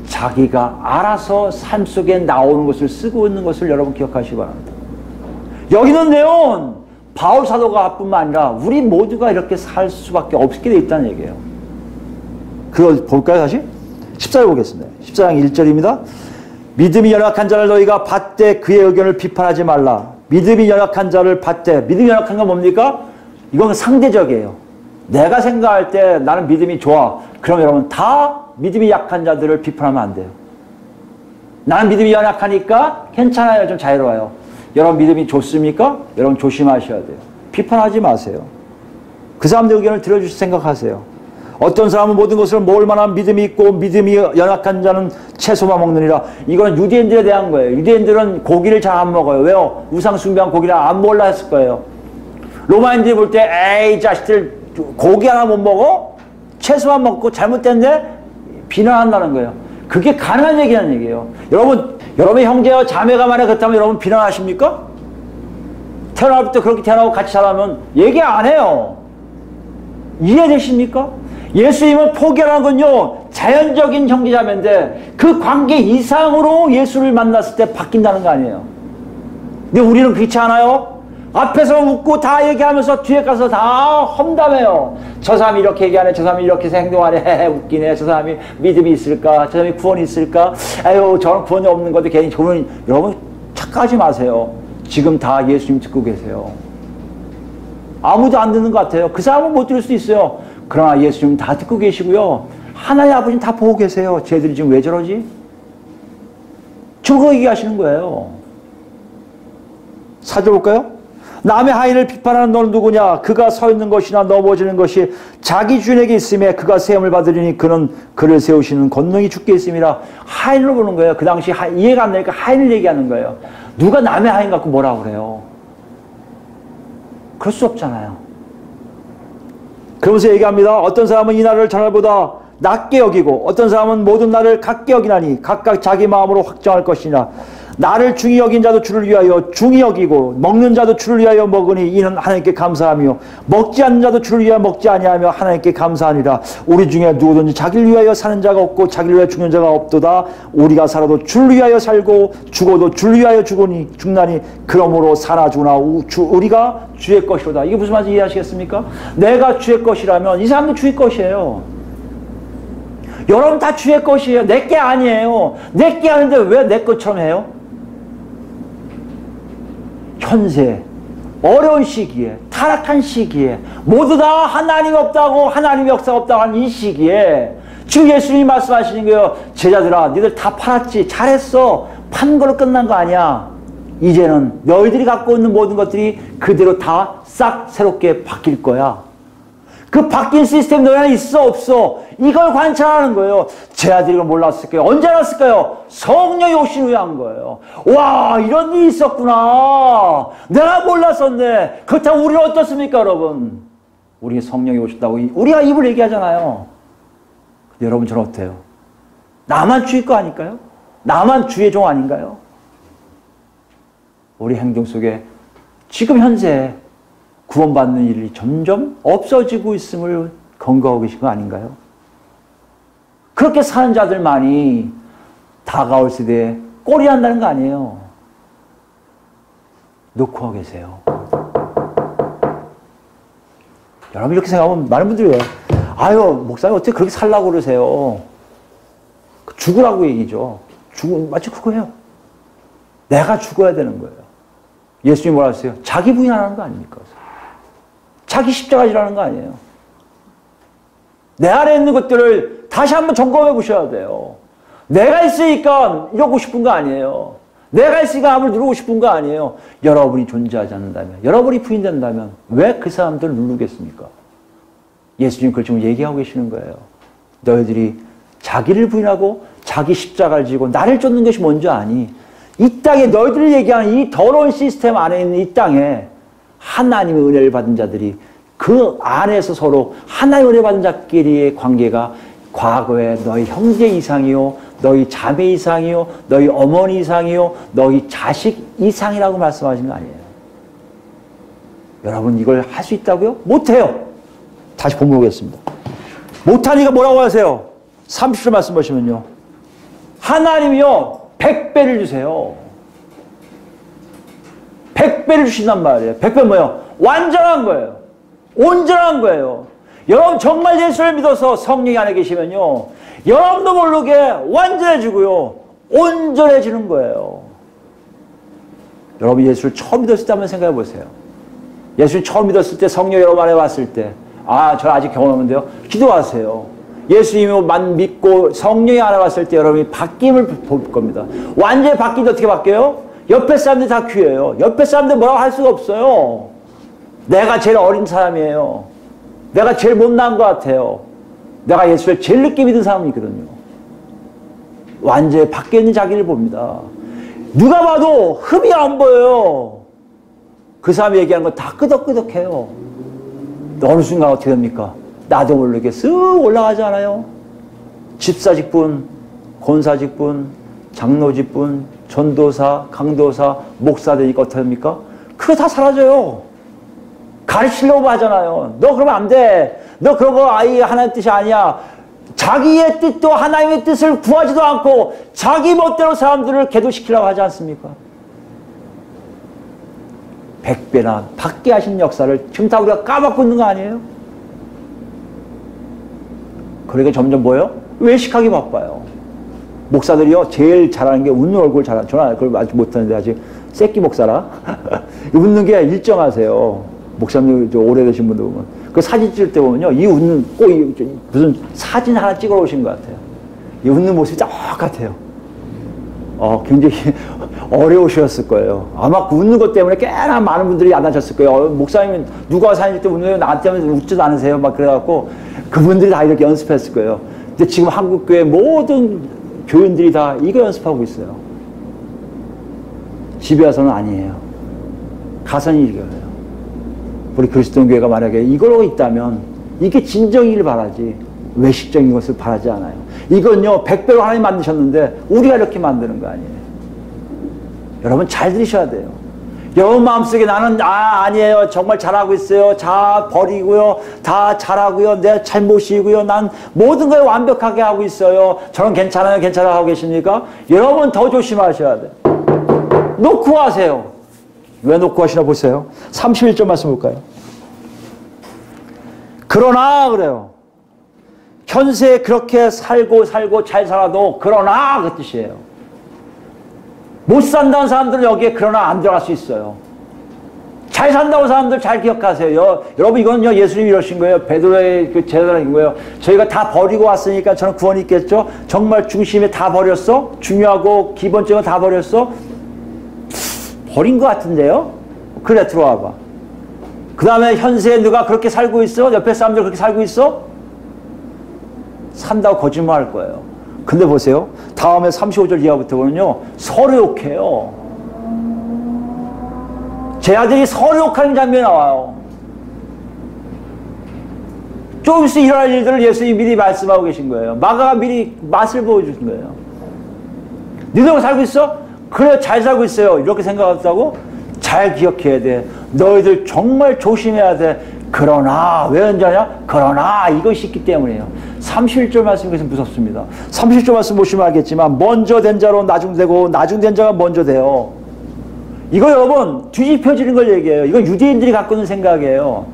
자기가 알아서 삶 속에 나오는 것을 쓰고 있는 것을 여러분 기억하시기 바랍니다. 여기 있는 내용은 바울 사도가 뿐만 아니라 우리 모두가 이렇게 살 수밖에 없게 돼 있다는 얘기예요. 그걸 볼까요 다시? 14절 보겠습니다. 14장 1절입니다. 믿음이 연약한 자를 너희가 받되 그의 의견을 비판하지 말라. 믿음이 연약한 자를 받되, 믿음이 연약한 건 뭡니까? 이건 상대적이에요. 내가 생각할 때 나는 믿음이 좋아. 그럼 여러분 다 믿음이 약한 자들을 비판하면 안 돼요. 나는 믿음이 연약하니까 괜찮아요. 좀 자유로워요. 여러분 믿음이 좋습니까? 여러분 조심하셔야 돼요. 비판하지 마세요. 그 사람들 의견을 들어주실 생각하세요. 어떤 사람은 모든 것을 모을 만한 믿음이 있고 믿음이 연약한 자는 채소만 먹느니라. 이건 유대인들에 대한 거예요. 유대인들은 고기를 잘 안 먹어요. 왜요? 우상 숭배한 고기를 안 먹으려 했을 거예요. 로마인들이 볼 때 에이 자식들 고기 하나 못 먹어? 채소만 먹고 잘못됐는데 비난한다는 거예요. 그게 가능한 얘기라는 얘기예요. 여러분의 형제와 자매가 만약 그렇다면 여러분 비난하십니까? 태어날 때 그렇게 태어나고 같이 자라면 얘기 안 해요. 이해되십니까? 예수님을 포기하는 건요, 자연적인 형제자매인데 그 관계 이상으로 예수를 만났을 때 바뀐다는 거 아니에요. 근데 우리는 그렇지 않아요? 앞에서 웃고 다 얘기하면서 뒤에 가서 다 험담해요. 저 사람이 이렇게 얘기하네, 저 사람이 이렇게 행동하네, 웃기네, 저 사람이 믿음이 있을까, 저 사람이 구원이 있을까, 에휴, 저는 구원이 없는 건데 괜히 좋은, 여러분 착각하지 마세요. 지금 다 예수님 듣고 계세요. 아무도 안 듣는 것 같아요. 그 사람은 못 들을 수도 있어요. 그러나 예수님 다 듣고 계시고요. 하나님 아버지는 다 보고 계세요. 쟤들이 지금 왜 저러지? 저거 얘기하시는 거예요. 4절 볼까요? 남의 하인을 비판하는 너는 누구냐? 그가 서 있는 것이나 넘어지는 것이 자기 주인에게 있음에 그가 세움을 받으리니 그는 그를 세우시는 권능이 주께 있음이라. 하인을 보는 거예요. 그 당시 이해가 안 되니까 하인을 얘기하는 거예요. 누가 남의 하인 갖고 뭐라고 그래요? 그럴 수 없잖아요. 그러면서 얘기합니다. 어떤 사람은 이 날을 전날보다 낮게 여기고 어떤 사람은 모든 날을 같게 여기나니 각각 자기 마음으로 확정할 것이나 나를 중히 여긴 자도 주를 위하여 중히 여기고 먹는 자도 주를 위하여 먹으니 이는 하나님께 감사하며 먹지 않는 자도 주를 위하여 먹지 아니하며 하나님께 감사하니라. 우리 중에 누구든지 자기를 위하여 사는 자가 없고 자기를 위하여 죽는 자가 없도다. 우리가 살아도 주를 위하여 살고 죽어도 주를 위하여 죽나니 그러므로 사나 죽으나 우리가 주의 것이로다. 이게 무슨 말인지 이해하시겠습니까? 내가 주의 것이라면 이 사람도 주의 것이에요. 여러분 다 주의 것이에요. 내 게 아니에요. 내 게 아닌데 왜 내 것처럼 해요? 현세, 어려운 시기에, 타락한 시기에, 모두 다 하나님이 없다고, 하나님의 역사가 없다고 하는 이 시기에 지금 예수님이 말씀하시는 거예요. 제자들아, 니들 다 팔았지. 잘했어. 판 걸로 끝난 거 아니야. 이제는 너희들이 갖고 있는 모든 것들이 그대로 다 싹 새롭게 바뀔 거야. 그 바뀐 시스템 너희 안에 있어 없어? 이걸 관찰하는 거예요. 제 아들이 이걸 몰랐을까요? 언제 알았을까요? 성령이 오신 후에 한 거예요. 와, 이런 일이 있었구나. 내가 몰랐었네. 그렇다면 우리는 어떻습니까, 여러분? 우리 성령이 오셨다고 우리가 입을 얘기하잖아요. 근데 여러분 저는 어때요? 나만 주의 거 아닐까요? 나만 주의 종 아닌가요? 우리 행동 속에 지금 현재 구원받는 일이 점점 없어지고 있음을 경고하고 계신 거 아닌가요? 그렇게 사는 자들만이 다가올 세대에 꼴이 난다는 거 아니에요. 놓고 하고 계세요. 여러분 이렇게 생각하면 많은 분들이 왜 아유 목사님 어떻게 그렇게 살라고 그러세요? 죽으라고 얘기죠. 마치 그거예요. 내가 죽어야 되는 거예요. 예수님이 뭐라 했어요? 자기 부인하는 거 아닙니까? 자기 십자가 지라는 거 아니에요. 내 안에 있는 것들을 다시 한번 점검해 보셔야 돼요. 내가 있으니까 이러고 싶은 거 아니에요. 내가 있으니까 암을 누르고 싶은 거 아니에요. 여러분이 존재하지 않는다면, 여러분이 부인된다면 왜 그 사람들을 누르겠습니까? 예수님 그걸 지금 얘기하고 계시는 거예요. 너희들이 자기를 부인하고 자기 십자가를 지고 나를 쫓는 것이 뭔지 아니? 이 땅에 너희들이 얘기하는 이 더러운 시스템 안에 있는 이 땅에 하나님의 은혜를 받은 자들이 그 안에서 서로 하나님의 은혜 받은 자끼리의 관계가 과거에 너희 형제 이상이요, 너희 자매 이상이요, 너희 어머니 이상이요, 너희 자식 이상이라고 말씀하신 거 아니에요. 여러분 이걸 할 수 있다고요? 못해요. 다시 본문 보겠습니다. 못하니까 뭐라고 하세요? 30절 말씀 보시면요. 하나님이요 100배를 주세요. 100배를 주신단 말이에요. 100배 뭐예요? 완전한 거예요. 온전한 거예요. 여러분 정말 예수를 믿어서 성령이 안에 계시면요. 여러분도 모르게 완전해지고요. 온전해지는 거예요. 여러분 예수를 처음 믿었을 때 한번 생각해 보세요. 예수를 처음 믿었을 때 성령 여러분 안에 왔을 때 저 아직 경험 없는데요. 기도하세요. 예수님만 믿고 성령이 안에 왔을 때 여러분이 바뀜을 볼 겁니다. 완전히 바뀌는데 어떻게 바뀌어요? 옆에 사람들이 다 귀해요. 옆에 사람들 뭐라고 할 수가 없어요. 내가 제일 어린 사람이에요. 내가 제일 못난 것 같아요. 내가 예수를 제일 늦게 믿은 사람이거든요. 완전히 바뀌어있는 자기를 봅니다. 누가 봐도 흠이 안 보여요. 그 사람이 얘기하는 건 다 끄덕끄덕해요. 어느 순간 어떻게 됩니까? 나도 모르게 쓱 올라가지 않아요? 집사직분, 권사직분, 장로직분, 전도사, 강도사, 목사 되니까 어떻게 됩니까? 그거 다 사라져요. 가르치려고 하잖아요. 너 그러면 안 돼. 너 그런 거 하나님의 뜻이 아니야. 자기의 뜻도 하나님의 뜻을 구하지도 않고 자기 멋대로 사람들을 계도시키려고 하지 않습니까? 100배나 받게 하신 역사를 지금 다 우리가 까먹고 있는 거 아니에요? 그러니까 점점 뭐예요? 외식하기 바빠요. 목사들이요 제일 잘하는 게 웃는 얼굴 잘하는, 저는 그걸 아직 못하는데 아직 새끼 목사라 웃는 게 일정하세요. 목사님 오래되신 분들 보면 그 사진 찍을 때 보면요 이 웃는 꼭 무슨 사진 하나 찍어 오신 것 같아요. 이 웃는 모습이 똑같아요. 굉장히 어려우셨을 거예요. 아마 그 웃는 것 때문에 꽤나 많은 분들이 야단쳤을 거예요. 목사님은 누가 사진 찍을 때 웃는 거예요? 나한테 웃지도 않으세요? 막 그래갖고 그분들이 다 이렇게 연습했을 거예요. 근데 지금 한국교회 모든 교인들이 다 이거 연습하고 있어요. 집에 와서는 아니에요. 가서는 이거예요. 우리 그리스도인교회가 만약에 이걸로 있다면 이게 진정이길 바라지 외식적인 것을 바라지 않아요. 이건요 100배로 하나님 만드셨는데 우리가 이렇게 만드는 거 아니에요. 여러분 잘 들으셔야 돼요. 여러분 마음속에 나는 아니에요. 정말 잘하고 있어요. 다 버리고요. 다 잘하고요. 내 잘못이고요. 난 모든 걸 완벽하게 하고 있어요. 저는 괜찮아요. 괜찮아 하고 계십니까? 여러분 더 조심하셔야 돼요. 놓고 하세요. 왜 놓고 하시나 보세요. 31절 말씀 볼까요? 그러나 그래요. 현세에 그렇게 살고 잘 살아도 그러나 그 뜻이에요. 못 산다는 사람들은 여기에 그러나 안 들어갈 수 있어요. 잘 산다고 사람들 잘 기억하세요. 여러분 이건요 예수님이 이러신 거예요. 베드로의 그 제자인 거예요. 저희가 다 버리고 왔으니까 저는 구원이 있겠죠. 정말 중심에 다 버렸어? 중요하고 기본적으로 다 버렸어? 버린 것 같은데요? 그래 들어와 봐. 그 다음에 현세에 누가 그렇게 살고 있어? 옆에 사람들 그렇게 살고 있어? 산다고 거짓말할 거예요. 근데 보세요. 다음에 35절 이하부터 보면요. 서로 욕해요. 제 아들이 서로 욕하는 장면이 나와요. 조금 있으면 일어날 일들을 예수님이 미리 말씀하고 계신 거예요. 마가가 미리 맛을 보여주신 거예요. 너희들 살고 있어? 그래 잘 살고 있어요. 이렇게 생각한다고? 잘 기억해야 돼. 너희들 정말 조심해야 돼. 그러나 왜 언제냐? 그러나 이것이 있기 때문이에요. 31절 말씀이 그래서 무섭습니다. 31절 말씀 보시면 알겠지만 먼저 된 자로 나중되고 나중된 자가 먼저 돼요. 이거 여러분 뒤집혀지는 걸 얘기해요. 이건 유대인들이 갖고 있는 생각이에요.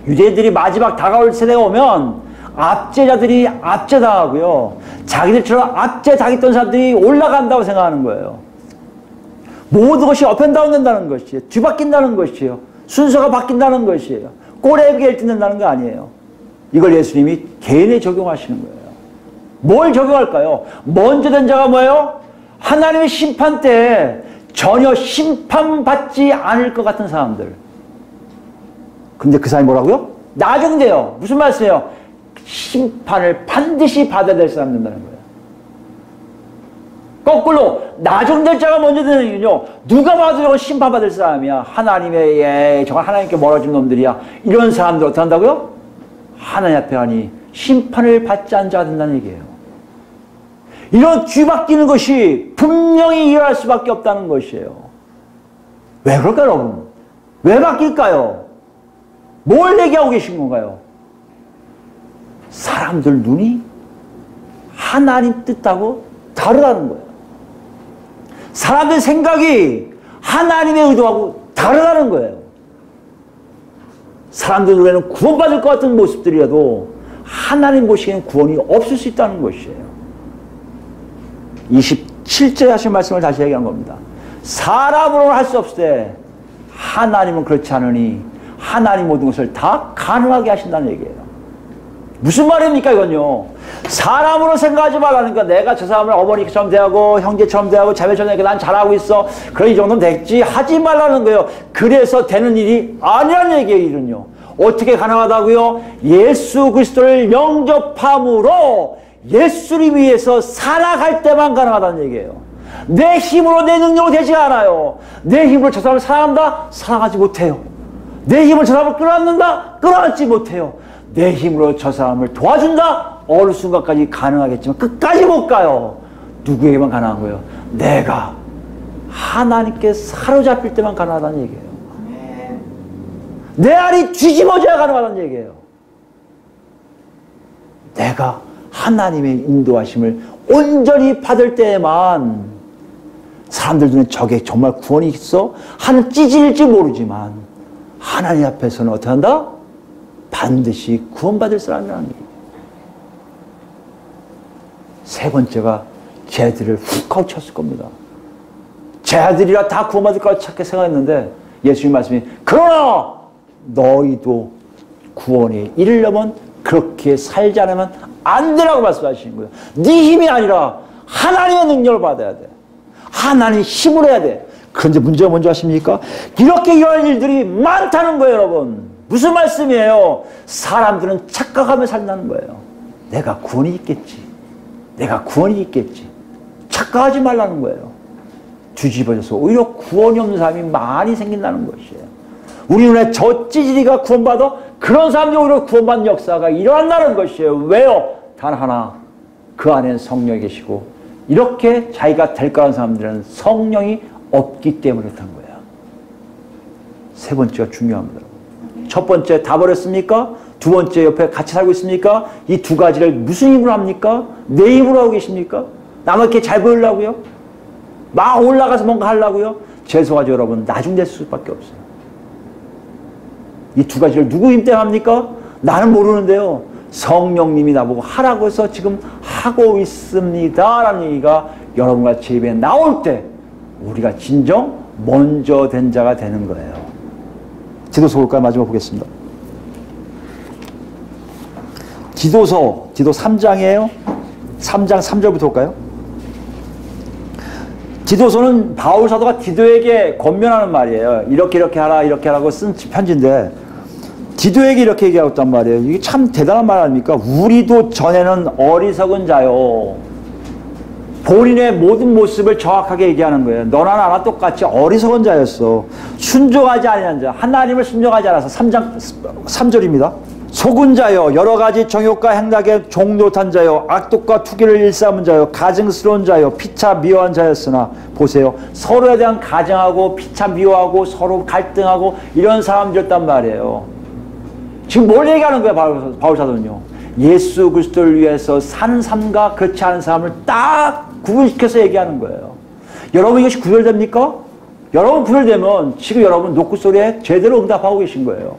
유대인들이 마지막 다가올 세대가 오면 압제자들이 압제당하고요. 자기들처럼 압제당했던 사람들이 올라간다고 생각하는 거예요. 모든 것이 업앤다운 된다는 것이에요. 뒤바뀐다는 것이에요. 순서가 바뀐다는 것이에요. 꼬레 비를 뜯는다는 거 아니에요. 이걸 예수님이 개인에 적용하시는 거예요. 뭘 적용할까요? 먼저 된 자가 뭐예요? 하나님의 심판 때 전혀 심판받지 않을 것 같은 사람들. 근데 그 사람이 뭐라고요? 나중돼요. 무슨 말씀이에요? 심판을 반드시 받아야 될 사람 된다는 거예요. 거꾸로 나중될 자가 먼저 되는 이유는요. 누가 봐도 저건 심판받을 사람이야. 하나님의 저건 하나님께 멀어진 놈들이야. 이런 사람들 어떻게 한다고요? 하나님 앞에 하니 심판을 받지 않은 자가 된다는 얘기예요. 이런 뒤바뀌는 것이 분명히 일어날 수밖에 없다는 것이에요. 왜 그럴까요, 여러분? 왜 바뀔까요? 뭘 얘기하고 계신 건가요? 사람들 눈이 하나님 뜻하고 다르다는 거예요. 사람들 생각이 하나님의 의도하고 다르다는 거예요. 사람들 눈에는 구원받을 것 같은 모습들이라도 하나님 보시기엔 구원이 없을 수 있다는 것이에요. 27절 하신 말씀을 다시 얘기한 겁니다. 사람으로는 할 수 없으되 하나님은 그렇지 않으니 하나님 모든 것을 다 가능하게 하신다는 얘기예요. 무슨 말입니까 이건요? 사람으로 생각하지 말라니까. 내가 저 사람을 어머니처럼 대하고 형제처럼 대하고 자매처럼 대하고 난 잘하고 있어. 그래 이 정도는 됐지. 하지 말라는 거예요. 그래서 되는 일이 아니라는 얘기예요. 일은요. 어떻게 가능하다고요? 예수 그리스도를 영접함으로 예수를 위해서 살아갈 때만 가능하다는 얘기예요. 내 힘으로 내 능력으로 되지 않아요. 내 힘으로 저 사람을 사랑한다? 사랑하지 못해요. 내 힘으로 저 사람을 끌어안는다? 끌어안지 못해요. 내 힘으로 저 사람을 도와준다? 어느 순간까지 가능하겠지만 끝까지 못 가요. 누구에게만 가능한 거예요? 내가 하나님께 사로잡힐 때만 가능하다는 얘기예요. 내 알이 뒤집어져야 가능하다는 얘기예요. 내가 하나님의 인도하심을 온전히 받을 때에만 사람들 눈에 저게 정말 구원이 있어? 하는 찌질일지 모르지만 하나님 앞에서는 어떻게 한다? 반드시 구원받을 사람이라는 얘기예요. 세 번째가 쟤들을 훅 가우쳤을 겁니다. 쟤들이라 다 구원받을 거라 착하게 생각했는데 예수님 말씀이 그러나 너희도 구원에 이르려면 그렇게 살지 않으면 안 되라고 말씀하시는 거예요. 네 힘이 아니라 하나님의 능력을 받아야 돼. 하나님 힘을 해야 돼. 그런데 문제가 뭔지 아십니까? 이렇게 이런 일들이 많다는 거예요, 여러분. 무슨 말씀이에요? 사람들은 착각하며 산다는 거예요. 내가 구원이 있겠지. 내가 구원이 있겠지. 착각하지 말라는 거예요. 뒤집어져서 오히려 구원이 없는 사람이 많이 생긴다는 것이에요. 우리 눈에 저 찌질이가 구원받아? 그런 사람이 오히려 구원받는 역사가 일어난다는 것이에요. 왜요? 단 하나, 그 안에는 성령이 계시고 이렇게 자기가 될 거라는 사람들은 성령이 없기 때문에 그렇다는 거예요. 세 번째가 중요합니다. 첫 번째 다 버렸습니까? 두 번째 옆에 같이 살고 있습니까? 이 두 가지를 무슨 힘으로 합니까? 내 힘으로 하고 계십니까? 남에게 잘 보이려고요? 막 올라가서 뭔가 하려고요? 죄송하죠 여러분. 나중될 수밖에 없어요. 이 두 가지를 누구 힘 때문에 합니까? 나는 모르는데요. 성령님이 나보고 하라고 해서 지금 하고 있습니다. 라는 얘기가 여러분과 제 입에 나올 때 우리가 진정 먼저 된 자가 되는 거예요. 디도서 볼까요? 마지막 보겠습니다. 디도 3장이에요. 3장 3절부터 볼까요? 디도서는 바울 사도가 디도에게 권면하는 말이에요. 이렇게 하라 이렇게 하라고 쓴 편지인데 디도에게 이렇게 얘기하고 있단 말이에요. 이게 참 대단한 말 아닙니까? 우리도 전에는 어리석은 자요. 본인의 모든 모습을 정확하게 얘기하는 거예요. 너나 나나 똑같이 어리석은 자였어. 순종하지 아니한 자. 하나님을 순종하지 않아서 3장 3절입니다. 속은 자요. 여러 가지 정욕과 행락에 종노릇한 자요. 악독과 투기를 일삼은 자요. 가증스러운 자요. 피차 미워한 자였으나 보세요. 서로에 대한 가증하고 피차 미워하고 서로 갈등하고 이런 사람들이었단 말이에요. 지금 뭘 얘기하는 거예요? 바울 사도는요. 예수 그리스도를 위해서 사는 삶과 그렇지 않은 삶을 딱 구분시켜서 얘기하는 거예요. 여러분 이것이 구별됩니까? 여러분 구별되면 지금 여러분 노크 소리에 제대로 응답하고 계신 거예요.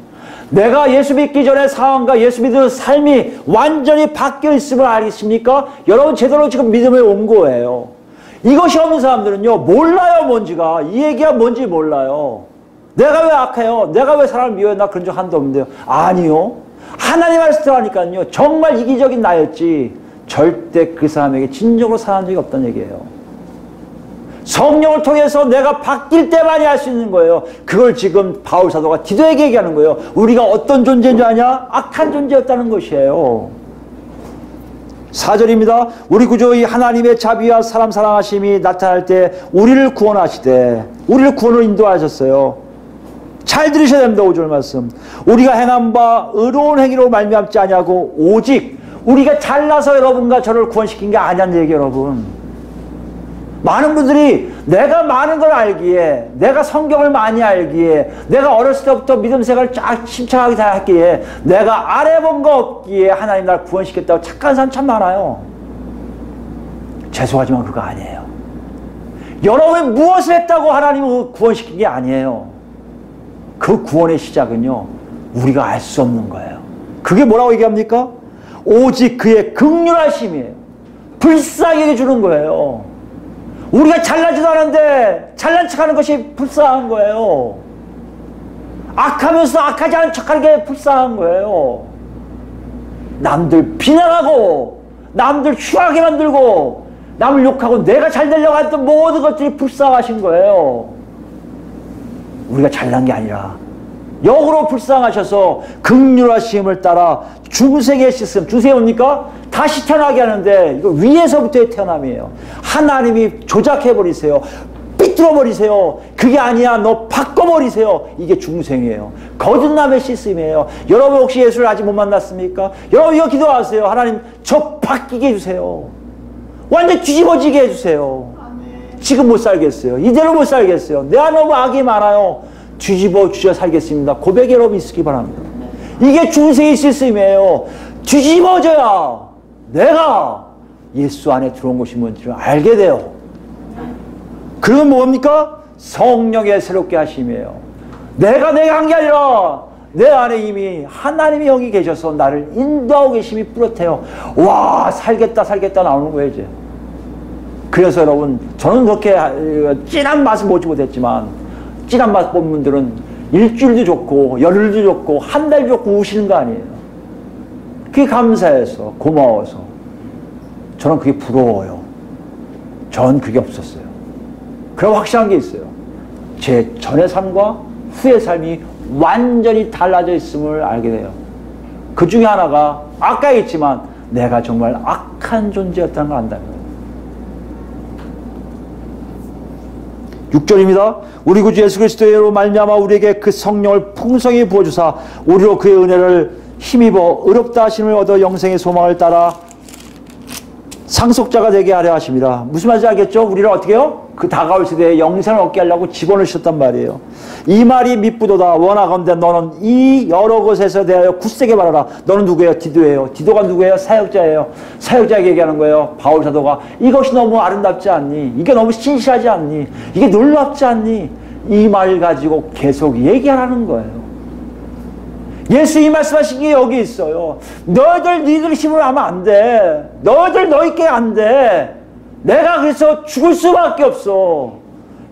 내가 예수 믿기 전에 상황과 예수 믿는 삶이 완전히 바뀌어 있음을 알겠습니까? 여러분 제대로 지금 믿음에 온 거예요. 이것이 없는 사람들은요 몰라요. 뭔지가 이 얘기가 뭔지 몰라요. 내가 왜 악해요? 내가 왜 사람을 미워해? 나 그런 적 한도 없는데요. 아니요. 하나님 말씀 들어가니까요 정말 이기적인 나였지 절대 그 사람에게 진정으로 사랑한 적이 없다는 얘기예요. 성령을 통해서 내가 바뀔 때만이 할 수 있는 거예요. 그걸 지금 바울 사도가 디도에게 얘기하는 거예요. 우리가 어떤 존재인 줄 아냐? 악한 존재였다는 것이에요. 4절입니다. 우리 구주 이 하나님의 자비와 사람 사랑하심이 나타날 때 우리를 구원하시되 우리를 구원으로 인도하셨어요. 잘 들으셔야 됩니다. 5절 말씀. 우리가 행한 바 의로운 행위로 말미암지 아니하고 오직 우리가 잘나서 여러분과 저를 구원시킨 게 아니냐는 얘기예요. 여러분. 많은 분들이 내가 많은 걸 알기에 내가 성경을 많이 알기에 내가 어렸을 때부터 믿음 생활을 쫙 침착하게 다 했기에 내가 안 해본 거 없기에 하나님 날 구원시켰다고 착각하는 사람 참 많아요. 죄송하지만 그거 아니에요. 여러분이 무엇을 했다고 하나님을 구원시킨 게 아니에요. 그 구원의 시작은요 우리가 알 수 없는 거예요. 그게 뭐라고 얘기합니까? 오직 그의 긍휼하심이에요. 불쌍하게 주는 거예요. 우리가 잘나지도 않은데 잘난 척하는 것이 불쌍한 거예요. 악하면서 악하지 않은 척하는 게 불쌍한 거예요. 남들 비난하고 남들 휴하게 만들고 남을 욕하고 내가 잘 되려고 했던 모든 것들이 불쌍하신 거예요. 우리가 잘난 게 아니라 역으로 불쌍하셔서 긍휼하심을 따라 중생의 시스템, 중생이 뭡니까? 다시 태어나게 하는데 이거 위에서부터의 태어남이에요. 하나님이 조작해버리세요. 삐뚤어버리세요. 그게 아니야. 너 바꿔버리세요. 이게 중생이에요. 거듭남의 시스템이에요. 여러분 혹시 예수를 아직 못 만났습니까? 여러분 이거 기도하세요. 하나님 저 바뀌게 해주세요. 완전 뒤집어지게 해주세요. 지금 못 살겠어요. 이대로 못 살겠어요. 내 안에 너무 악이 많아요. 뒤집어 주셔 살겠습니다. 고백 여러분 있으기 바랍니다. 이게 중생의 시스템이에요. 뒤집어져야 내가 예수 안에 들어온 것이 뭔지를 알게 돼요. 그건 뭡니까? 성령의 새롭게 하심이에요. 내가 한 게 아니라 내 안에 이미 하나님의 영이 계셔서 나를 인도하고 계심이 뿌듯해요. 와 살겠다 나오는 거예요 이제. 그래서 여러분 저는 그렇게 진한 맛을 보지 못했지만 진한 맛 본 분들은 일주일도 좋고 열흘도 좋고 한 달도 좋고 우시는 거 아니에요. 그게 감사해서 고마워서 저는 그게 부러워요. 전 그게 없었어요. 그럼 확실한 게 있어요. 제 전의 삶과 후의 삶이 완전히 달라져 있음을 알게 돼요. 그 중에 하나가 아까 했지만 내가 정말 악한 존재였다는 걸 안다는 거예요. 6절입니다. 우리 구주 예수 그리스도로 말미암아 우리에게 그 성령을 풍성히 부어주사 우리로 그의 은혜를 힘입어 의롭다 하심을 얻어 영생의 소망을 따라 상속자가 되게 하려 하십니다. 무슨 말인지 알겠죠? 우리를 어떻게 해요? 그 다가올 시대에 영생을 얻게 하려고 집어넣으셨단 말이에요. 이 말이 미쁘도다. 원하건대 너는 이 여러 곳에서 대하여 굳세게 말하라. 너는 누구예요? 디도예요. 디도가 누구예요? 사역자예요. 사역자에게 얘기하는 거예요. 바울 사도가 이것이 너무 아름답지 않니? 이게 너무 신실하지 않니? 이게 놀랍지 않니? 이 말 가지고 계속 얘기하라는 거예요. 예수님이 말씀하신 게 여기 있어요. 너희들 니들 힘으로 하면 안 돼. 너희들 너희께 안 돼. 내가 그래서 죽을 수밖에 없어.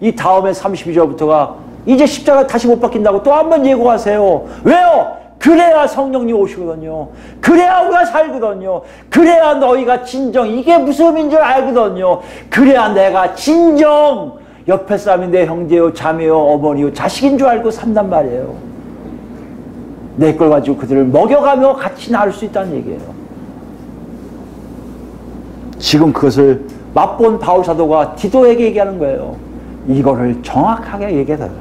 이 다음에 32절부터가 이제 십자가 다시 못 박힌다고 또 한 번 예고하세요. 왜요? 그래야 성령님 오시거든요. 그래야 우리가 살거든요. 그래야 너희가 진정 이게 무슨 의미인 줄 알거든요. 그래야 내가 진정 옆에 사람이 내 형제요 자매요 어머니요 자식인 줄 알고 산단 말이에요. 내 걸 가지고 그들을 먹여가며 같이 나을 수 있다는 얘기예요. 지금 그것을 맛본 바울 사도가 디도에게 얘기하는 거예요. 이거를 정확하게 얘기해달라.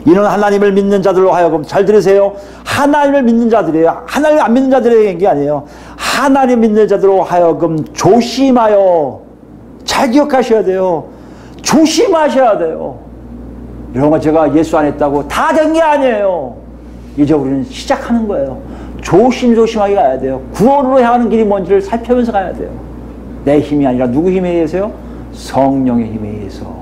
이는 하나님을 믿는 자들로 하여금 잘 들으세요. 하나님을 믿는 자들이에요. 하나님을 안 믿는 자들에게 얘기한 게 아니에요. 하나님 믿는 자들로 하여금 조심하여 잘 기억하셔야 돼요. 조심하셔야 돼요. 이런 거 제가 예수 안 했다고 다 된 게 아니에요. 이제 우리는 시작하는 거예요. 조심조심하게 가야 돼요. 구원으로 향하는 길이 뭔지를 살펴면서 가야 돼요. 내 힘이 아니라 누구 힘에 의해서요? 성령의 힘에 의해서.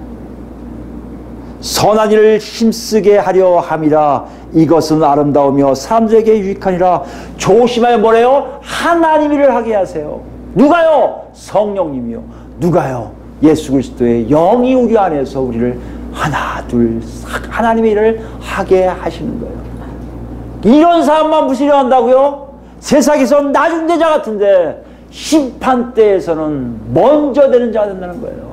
선한 일을 힘쓰게 하려 함이라. 이것은 아름다우며 사람들에게 유익하니라. 조심하여 뭐래요? 하나님 일을 하게 하세요. 누가요? 성령님이요. 누가요? 예수 그리스도의 영이 우리 안에서 우리를 하나 둘 하나님의 일을 하게 하시는 거예요. 이런 사람만 무시려 한다고요? 세상에서 나중대자 같은데 심판대에서는 먼저 되는 자가 된다는 거예요.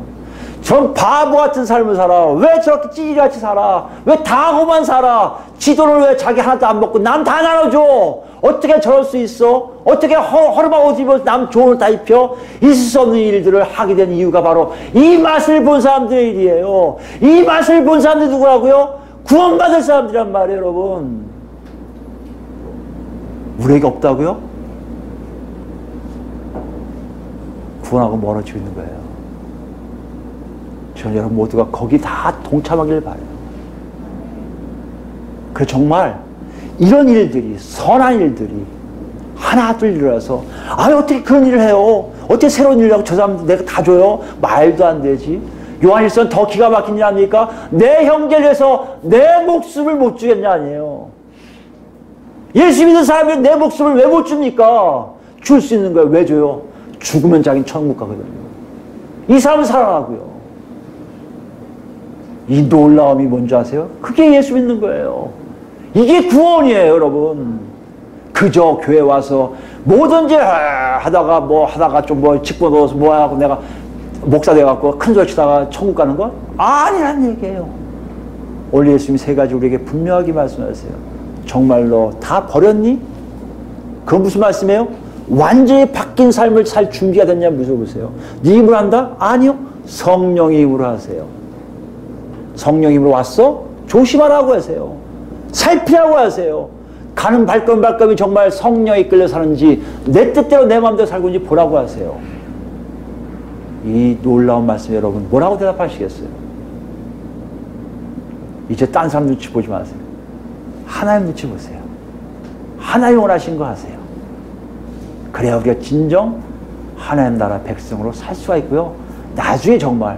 전 바보 같은 삶을 살아. 왜 저렇게 찌질같이 살아? 왜 다고만 살아? 지도를 왜 자기 하나도 안 먹고 남 다 나눠줘? 어떻게 저럴 수 있어? 어떻게 허름한 옷 입어서 남 좋은 옷 다 입혀? 있을 수 없는 일들을 하게 된 이유가 바로 이 맛을 본 사람들의 일이에요. 이 맛을 본 사람들이 누구라고요? 구원받을 사람들이란 말이에요, 여러분. 우리에게 없다고요? 구원하고 멀어지고 있는 거예요. 저는 여러분 모두가 거기 다 동참하기를 바라요. 그 정말 이런 일들이 선한 일들이 하나 둘 일어나서 어떻게 그런 일을 해요? 어떻게 새로운 일을 하고 저 사람 내가 다 줘요? 말도 안 되지. 요한일서는 더 기가 막힌 일 아닙니까? 내 형제를 위해서 내 목숨을 못 주겠냐 아니에요. 예수 믿는 사람이 내 목숨을 왜 못 줍니까? 줄 수 있는 거예요. 왜 줘요? 죽으면 자기는 천국 가거든요. 이 사람은 살아나고요. 이 놀라움이 뭔지 아세요? 그게 예수 믿는 거예요. 이게 구원이에요, 여러분. 그저 교회 와서 뭐든지 하다가 좀 직분 얻어서 하고 내가 목사 돼갖고 큰 소리 치다가 천국 가는 거? 아니란 얘기예요. 오늘 예수님이 세 가지 우리에게 분명하게 말씀하세요. 정말로 다 버렸니? 그건 무슨 말씀이에요? 완전히 바뀐 삶을 살 준비가 됐냐 물어보세요. 네 힘으로 한다? 아니요. 성령의 힘으로 하세요. 성령의 힘으로 왔어? 조심하라고 하세요. 살피라고 하세요. 가는 발걸음이 정말 성령에 이끌려 사는지 내 뜻대로 내 마음대로 살고 있는지 보라고 하세요. 이 놀라운 말씀 여러분 뭐라고 대답하시겠어요? 이제 딴 사람 눈치 보지 마세요. 하나님 눈치 보세요. 하나님 원하신 거 하세요. 그래야 우리가 진정 하나님 나라 백성으로 살 수가 있고요. 나중에 정말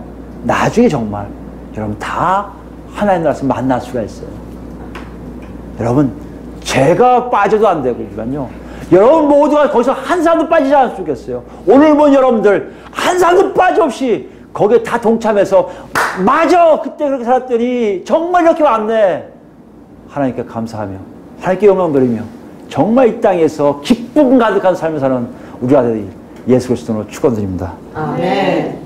여러분 다 하나님 나라에서 만날 수가 있어요. 여러분 제가 빠져도 안 되고요. 여러분 모두가 거기서 한 사람도 빠지지 않았으면 좋겠어요. 오늘 본 여러분들 한 사람도 빠짐없이 거기에 다 동참해서 맞아 그때 그렇게 살았더니 정말 이렇게 왔네. 하나님께 감사하며 하나님께 영광 드리며 정말 이 땅에서 기쁨 가득한 삶을 사는 우리 아들이 예수 그리스도로 축원드립니다. 아멘.